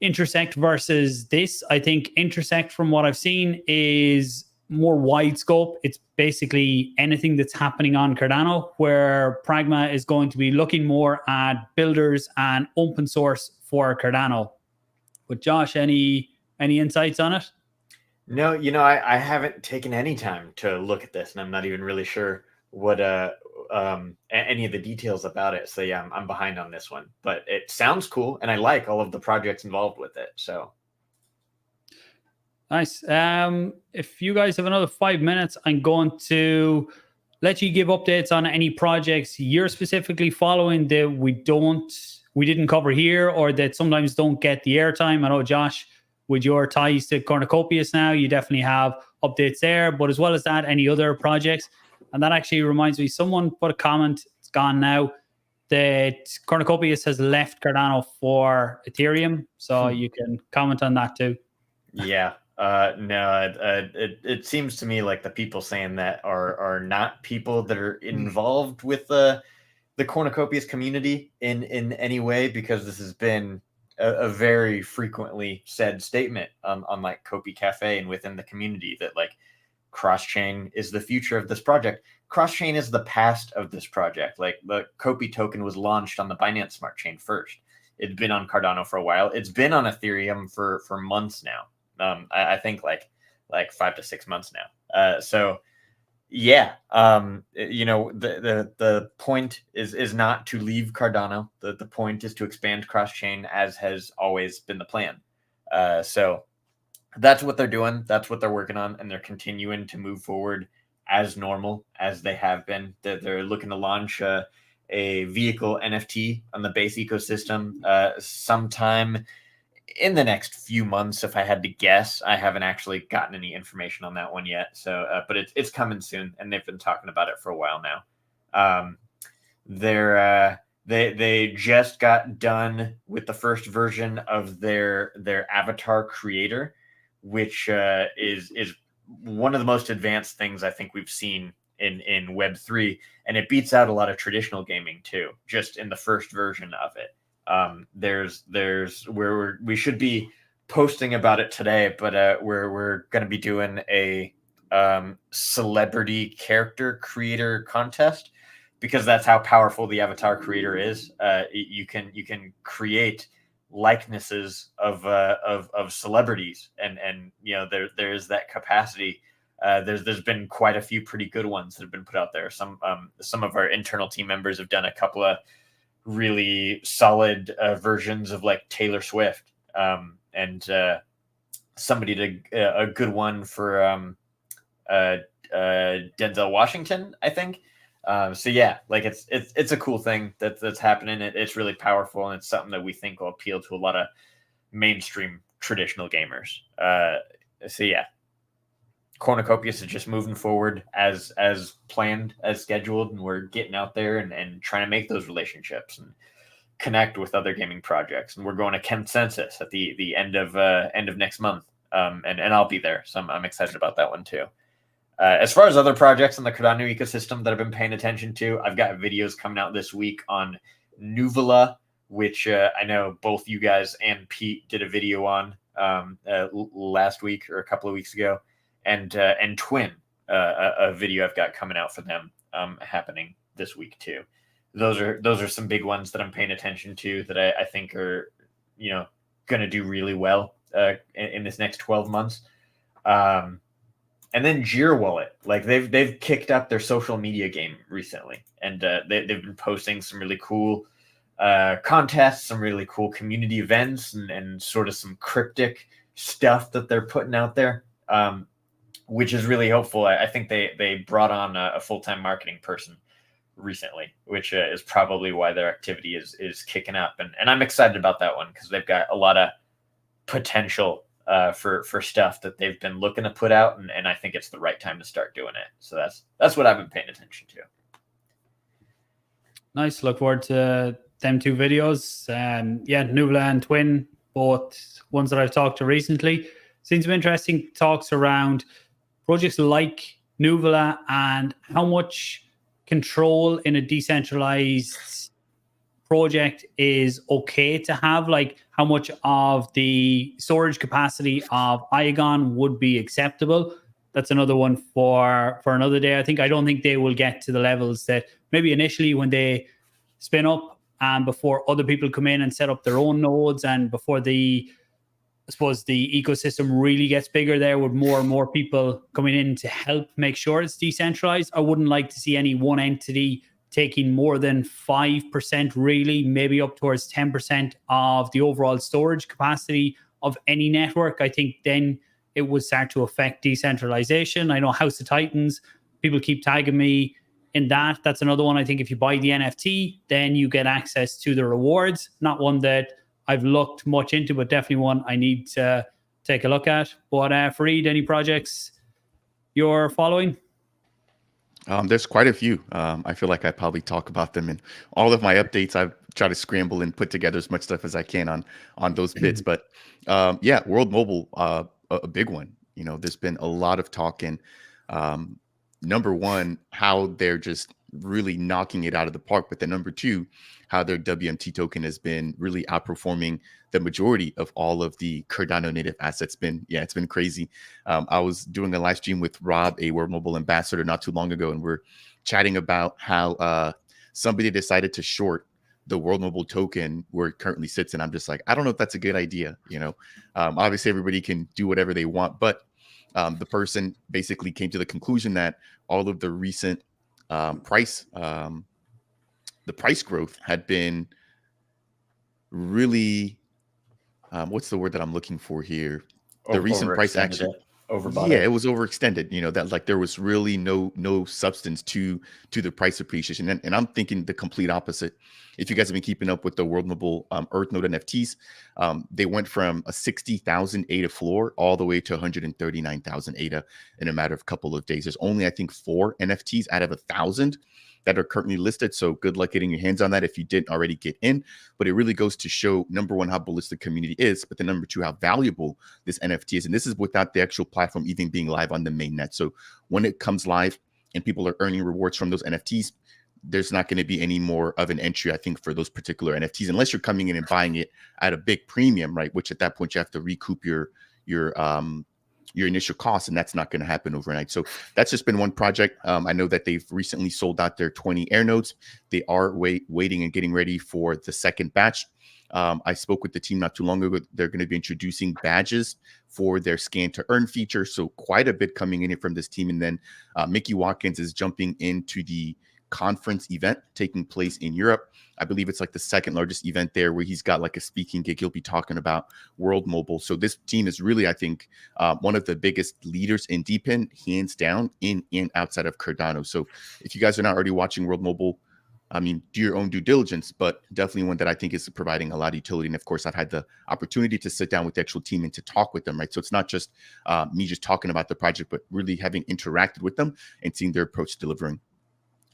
Intersect versus this. I think Intersect, from what I've seen, is more wide scope. It's basically anything that's happening on Cardano, where Pragma is going to be looking more at builders and open source for Cardano. But Josh, any insights on it? No, I haven't taken any time to look at this, and I'm not even really sure what any of the details about it. So yeah, I'm behind on this one, but it sounds cool, and I like all of the projects involved with it. So nice. If you guys have another 5 minutes, I'm going to let you give updates on any projects you're specifically following that we didn't cover here, or that sometimes don't get the airtime. I know, Josh, with your ties to Cornucopias now, you definitely have updates there. But as well as that, any other projects? And that actually reminds me, someone put a comment, it's gone now, that Cornucopias has left Cardano for Ethereum. So you can comment on that too. Yeah. No, it seems to me like the people saying that are not people that are involved with the Cornucopias community in any way, because this has been a very frequently said statement on like Copy Cafe and within the community, that like cross-chain is the future of this project. Cross-chain is the past of this project. Like the Copy token was launched on the Binance Smart Chain first. It's been on Cardano for a while. It's been on Ethereum for months now. I think like 5 to 6 months now. So yeah, the point is not to leave Cardano. The point is to expand cross-chain, as has always been the plan. So that's what they're doing. That's what they're working on, and they're continuing to move forward as normal as they have been. They're looking to launch a vehicle NFT on the base ecosystem sometime in the next few months, if I had to guess. I haven't actually gotten any information on that one yet. So, but it's coming soon, and they've been talking about it for a while now. They just got done with the first version of their avatar creator, which is one of the most advanced things I think we've seen in Web3, and it beats out a lot of traditional gaming too, just in the first version of it. There's where we should be posting about it today, but we're going to be doing a celebrity character creator contest, because that's how powerful the avatar creator is. You can create likenesses of celebrities, and there is that capacity. There's been quite a few pretty good ones that have been put out there. Some of our internal team members have done a couple of really solid versions of like Taylor Swift, and somebody did a good one for Denzel Washington, I think. So yeah, like it's a cool thing that's happening. It's really powerful, and it's something that we think will appeal to a lot of mainstream traditional gamers. So yeah. Cornucopias is just moving forward as planned, as scheduled, and we're getting out there and trying to make those relationships and connect with other gaming projects. And we're going to consensus at the end of next month, and I'll be there, so I'm excited about that one too. As far as other projects in the Cardano ecosystem that I've been paying attention to, I've got videos coming out this week on Nuvola, which I know both you guys and Pete did a video on last week or a couple of weeks ago, and Twin, a video I've got coming out for them happening this week too. Those are some big ones that I'm paying attention to that I think are going to do really well in this next 12 months. And then Jira Wallet, like they've kicked up their social media game recently, and they've been posting some really cool contests, some really cool community events, and sort of some cryptic stuff that they're putting out there, which is really helpful. I think they brought on a full-time marketing person recently, which is probably why their activity is kicking up, and I'm excited about that one because they've got a lot of potential for stuff that they've been looking to put out, and I think it's the right time to start doing it. So that's what I've been paying attention to. Nice. Look forward to them two videos. Nuvola and Twin, both ones that I've talked to recently. Seen some interesting talks around projects like Nuvola and how much control in a decentralized project is okay to have, like how much of the storage capacity of Iagon would be acceptable. That's another one for another day. I don't think they will get to the levels that maybe initially when they spin up and before other people come in and set up their own nodes, and before the ecosystem really gets bigger there with more and more people coming in to help make sure it's decentralized. I wouldn't like to see any one entity taking more than 5%, really, maybe up towards 10% of the overall storage capacity of any network. I think then it would start to affect decentralization. I know House of Titans, people keep tagging me in that. That's another one. I think if you buy the NFT, then you get access to the rewards. Not one that I've looked much into, but definitely one I need to take a look at. But Farid, any projects you're following? There's quite a few. I feel like I probably talk about them in all of my updates. I've tried to scramble and put together as much stuff as I can on those bits. But World Mobile, a big one. There's been a lot of talk, and number one, how they're just really knocking it out of the park. But then number two, how their WMT token has been really outperforming the majority of all of the Cardano native assets. It's been crazy. I was doing a live stream with Rob, a World Mobile ambassador, not too long ago, and we're chatting about how somebody decided to short the World Mobile token where it currently sits. And I'm just like, I don't know if that's a good idea. Obviously everybody can do whatever they want, but the person basically came to the conclusion that all of the recent price growth had been really, what's the word that I'm looking for here? The recent price action. Overbought. It was overextended. That like there was really no substance to the price appreciation. And I'm thinking the complete opposite. If you guys have been keeping up with the World Mobile Earth Node NFTs, they went from a 60,000 ADA floor all the way to 139,000 ADA in a matter of a couple of days. There's only, I think, 4 NFTs out of 1,000 that are currently listed. So good luck getting your hands on that if you didn't already get in. But it really goes to show, number one, how bullish the community is, but then number two, how valuable this NFT is. And this is without the actual platform even being live on the mainnet. So when it comes live and people are earning rewards from those NFTs, there's not going to be any more of an entry, I think, for those particular NFTs, unless you're coming in and buying it at a big premium, right? Which at that point you have to recoup your initial costs, and that's not going to happen overnight. So that's just been one project. I know that they've recently sold out their 20 air nodes. They are waiting and getting ready for the second batch. I spoke with the team not too long ago. They're going to be introducing badges for their scan to earn feature. So quite a bit coming in from this team. And then Mickey Watkins is jumping into the conference event taking place in Europe. I believe it's like the second largest event there, where he's got like a speaking gig. He'll be talking about World Mobile. So this team is really, I think, one of the biggest leaders in DePIN, hands down, in and outside of Cardano. So if you guys are not already watching World Mobile, I mean, do your own due diligence, but definitely one that I think is providing a lot of utility. And of course, I've had the opportunity to sit down with the actual team and to talk with them, right? So it's not just me just talking about the project, but really having interacted with them and seeing their approach to delivering.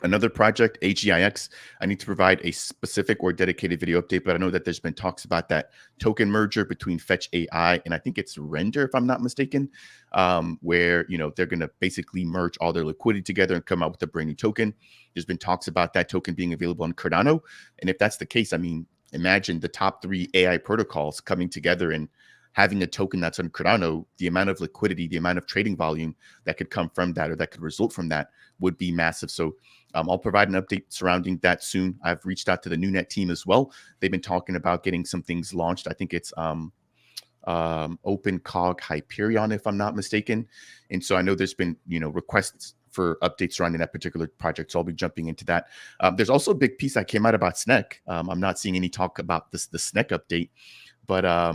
Another project, AGIX, I need to provide a specific or dedicated video update, but I know that there's been talks about that token merger between Fetch AI and I think it's Render, if I'm not mistaken, where, you know, they're going to basically merge all their liquidity together and come out with a brand new token. There's been talks about that token being available on Cardano. And if that's the case, I mean, imagine the top 3 AI protocols coming together and having a token that's on Cardano, the amount of liquidity, the amount of trading volume that could come from that or that could result from that would be massive. So I'll provide an update surrounding that soon. I've reached out to the NewNet team as well. They've been talking about getting some things launched. I think it's OpenCog Hyperion, if I'm not mistaken. And so I know there's been, you know, requests for updates surrounding that particular project. So I'll be jumping into that. There's also a big piece that came out about SNEC. I'm not seeing any talk about the SNEC update, but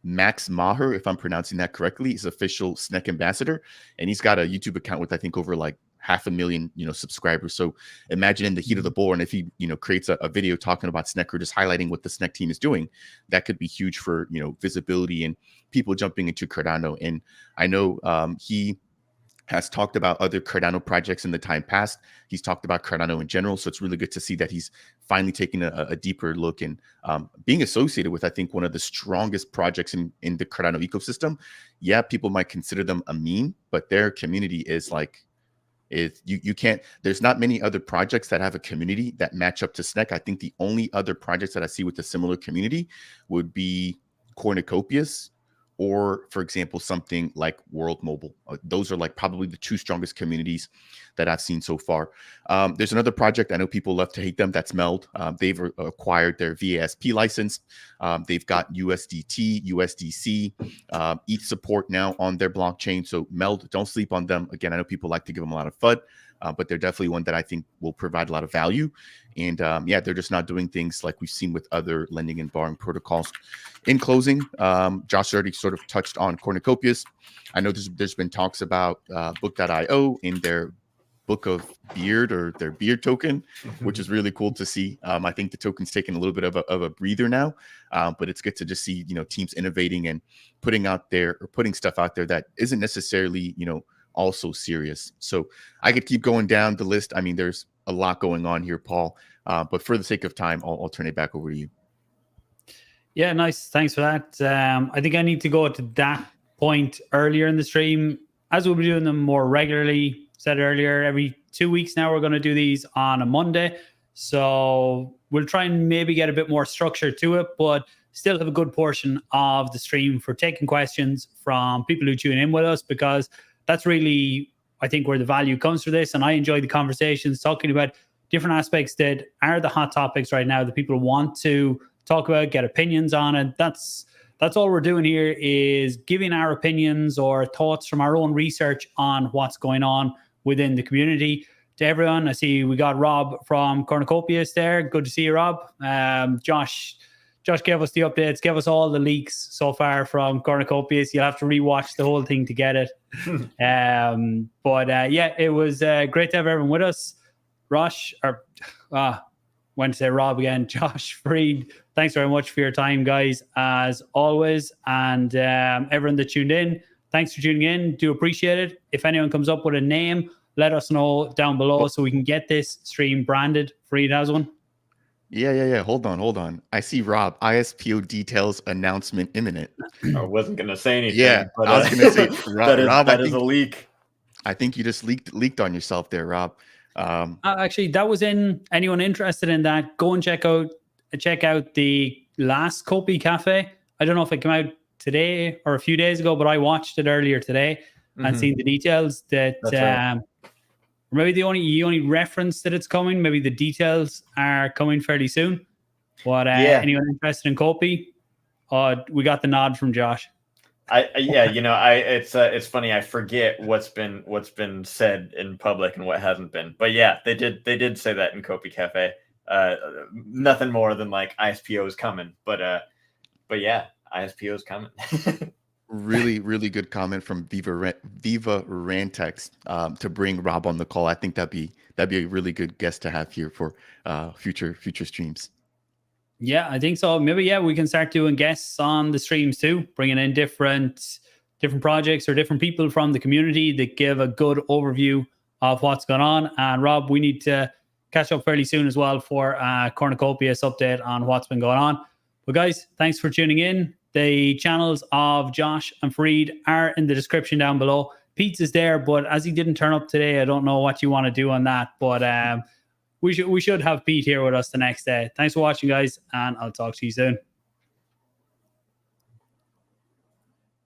Max Maher, if I'm pronouncing that correctly, is official SNEC ambassador. And he's got a YouTube account with, I think, over like 500,000, you know, subscribers. So imagine in the heat of the bull, and if he, you know, creates a video talking about SNEC or just highlighting what the SNEC team is doing, that could be huge for, you know, visibility and people jumping into Cardano. And I know he has talked about other Cardano projects in the time past. He's talked about Cardano in general. So it's really good to see that he's finally taking a deeper look and being associated with, I think, one of the strongest projects in the Cardano ecosystem. Yeah, people might consider them a meme, but their community is like, you can't, there's not many other projects that have a community that match up to SNEC. I think the only other projects that I see with a similar community would be Cornucopias, or for example, something like World Mobile. Those are like probably the 2 strongest communities that I've seen so far. There's another project, I know people love to hate them, that's Meld. They've acquired their VASP license. They've got USDT, USDC, ETH support now on their blockchain. So Meld, don't sleep on them. Again, I know people like to give them a lot of FUD, but they're definitely one that I think will provide a lot of value. And yeah, they're just not doing things like we've seen with other lending and borrowing protocols. In closing, Josh already sort of touched on Cornucopias. I know there's been talks about Book.io in their Book of Beard or their Beard token, which is really cool to see. I think the token's taking a little bit of a breather now, but it's good to just see, you know, teams innovating and putting stuff out there that isn't necessarily, you know, also serious. So I could keep going down the list. I mean, there's a lot going on here, Paul, but for the sake of time, I'll turn it back over to you. Yeah, nice. Thanks for that. I think I need to go to that point earlier in the stream, as we'll be doing them more regularly. Said earlier, every 2 weeks now, we're going to do these on a Monday. So we'll try and maybe get a bit more structure to it, but still have a good portion of the stream for taking questions from people who tune in with us, because that's really, I think, where the value comes for this. And I enjoy the conversations, talking about different aspects that are the hot topics right now that people want to talk about, get opinions on it. That's all we're doing here, is giving our opinions or thoughts from our own research on what's going on within the community. To everyone, I see we got Rob from Cornucopias there. Good to see you, Rob. Josh gave us the updates, gave us all the leaks so far from Cornucopias. You'll have to rewatch the whole thing to get it. But yeah, it was great to have everyone with us. Went to say Rob again, Josh, Farid, thanks very much for your time, guys, as always. And everyone that tuned in, thanks for tuning in. Do appreciate it. If anyone comes up with a name, let us know down below so we can get this stream branded. Farid has one. Yeah. Hold on. I see Rob, ISPO details announcement imminent. I wasn't going to say anything. Yeah, but, I was going to say, Rob, that is a leak. I think you just leaked on yourself there, Rob. Actually, that was in, anyone interested in that, go and check out the last Kopi Cafe. I don't know if it came out today or a few days ago, but I watched it earlier today and seen the details that right. Maybe you only referenced that it's coming. Maybe the details are coming fairly soon. But anyone interested in Kopi? We got the nod from Josh. It's funny. I forget what's been said in public and what hasn't been. But yeah, they did say that in Kopi Cafe. Nothing more than like ISPO is coming. But yeah, ISPO is coming. Really good comment from Viva Rantex to bring Rob on the call. I think that'd be a really good guest to have here for future streams. Yeah, I think so. Maybe we can start doing guests on the streams too, bringing in different projects or different people from the community that give a good overview of what's going on. And Rob, we need to catch up fairly soon as well for a Cornucopias update on what's been going on. But guys, thanks for tuning in. The channels of Josh and Farid are in the description down below. Pete's is there, but as he didn't turn up today, I don't know what you want to do on that. But we should have Pete here with us the next day. Thanks for watching, guys, and I'll talk to you soon.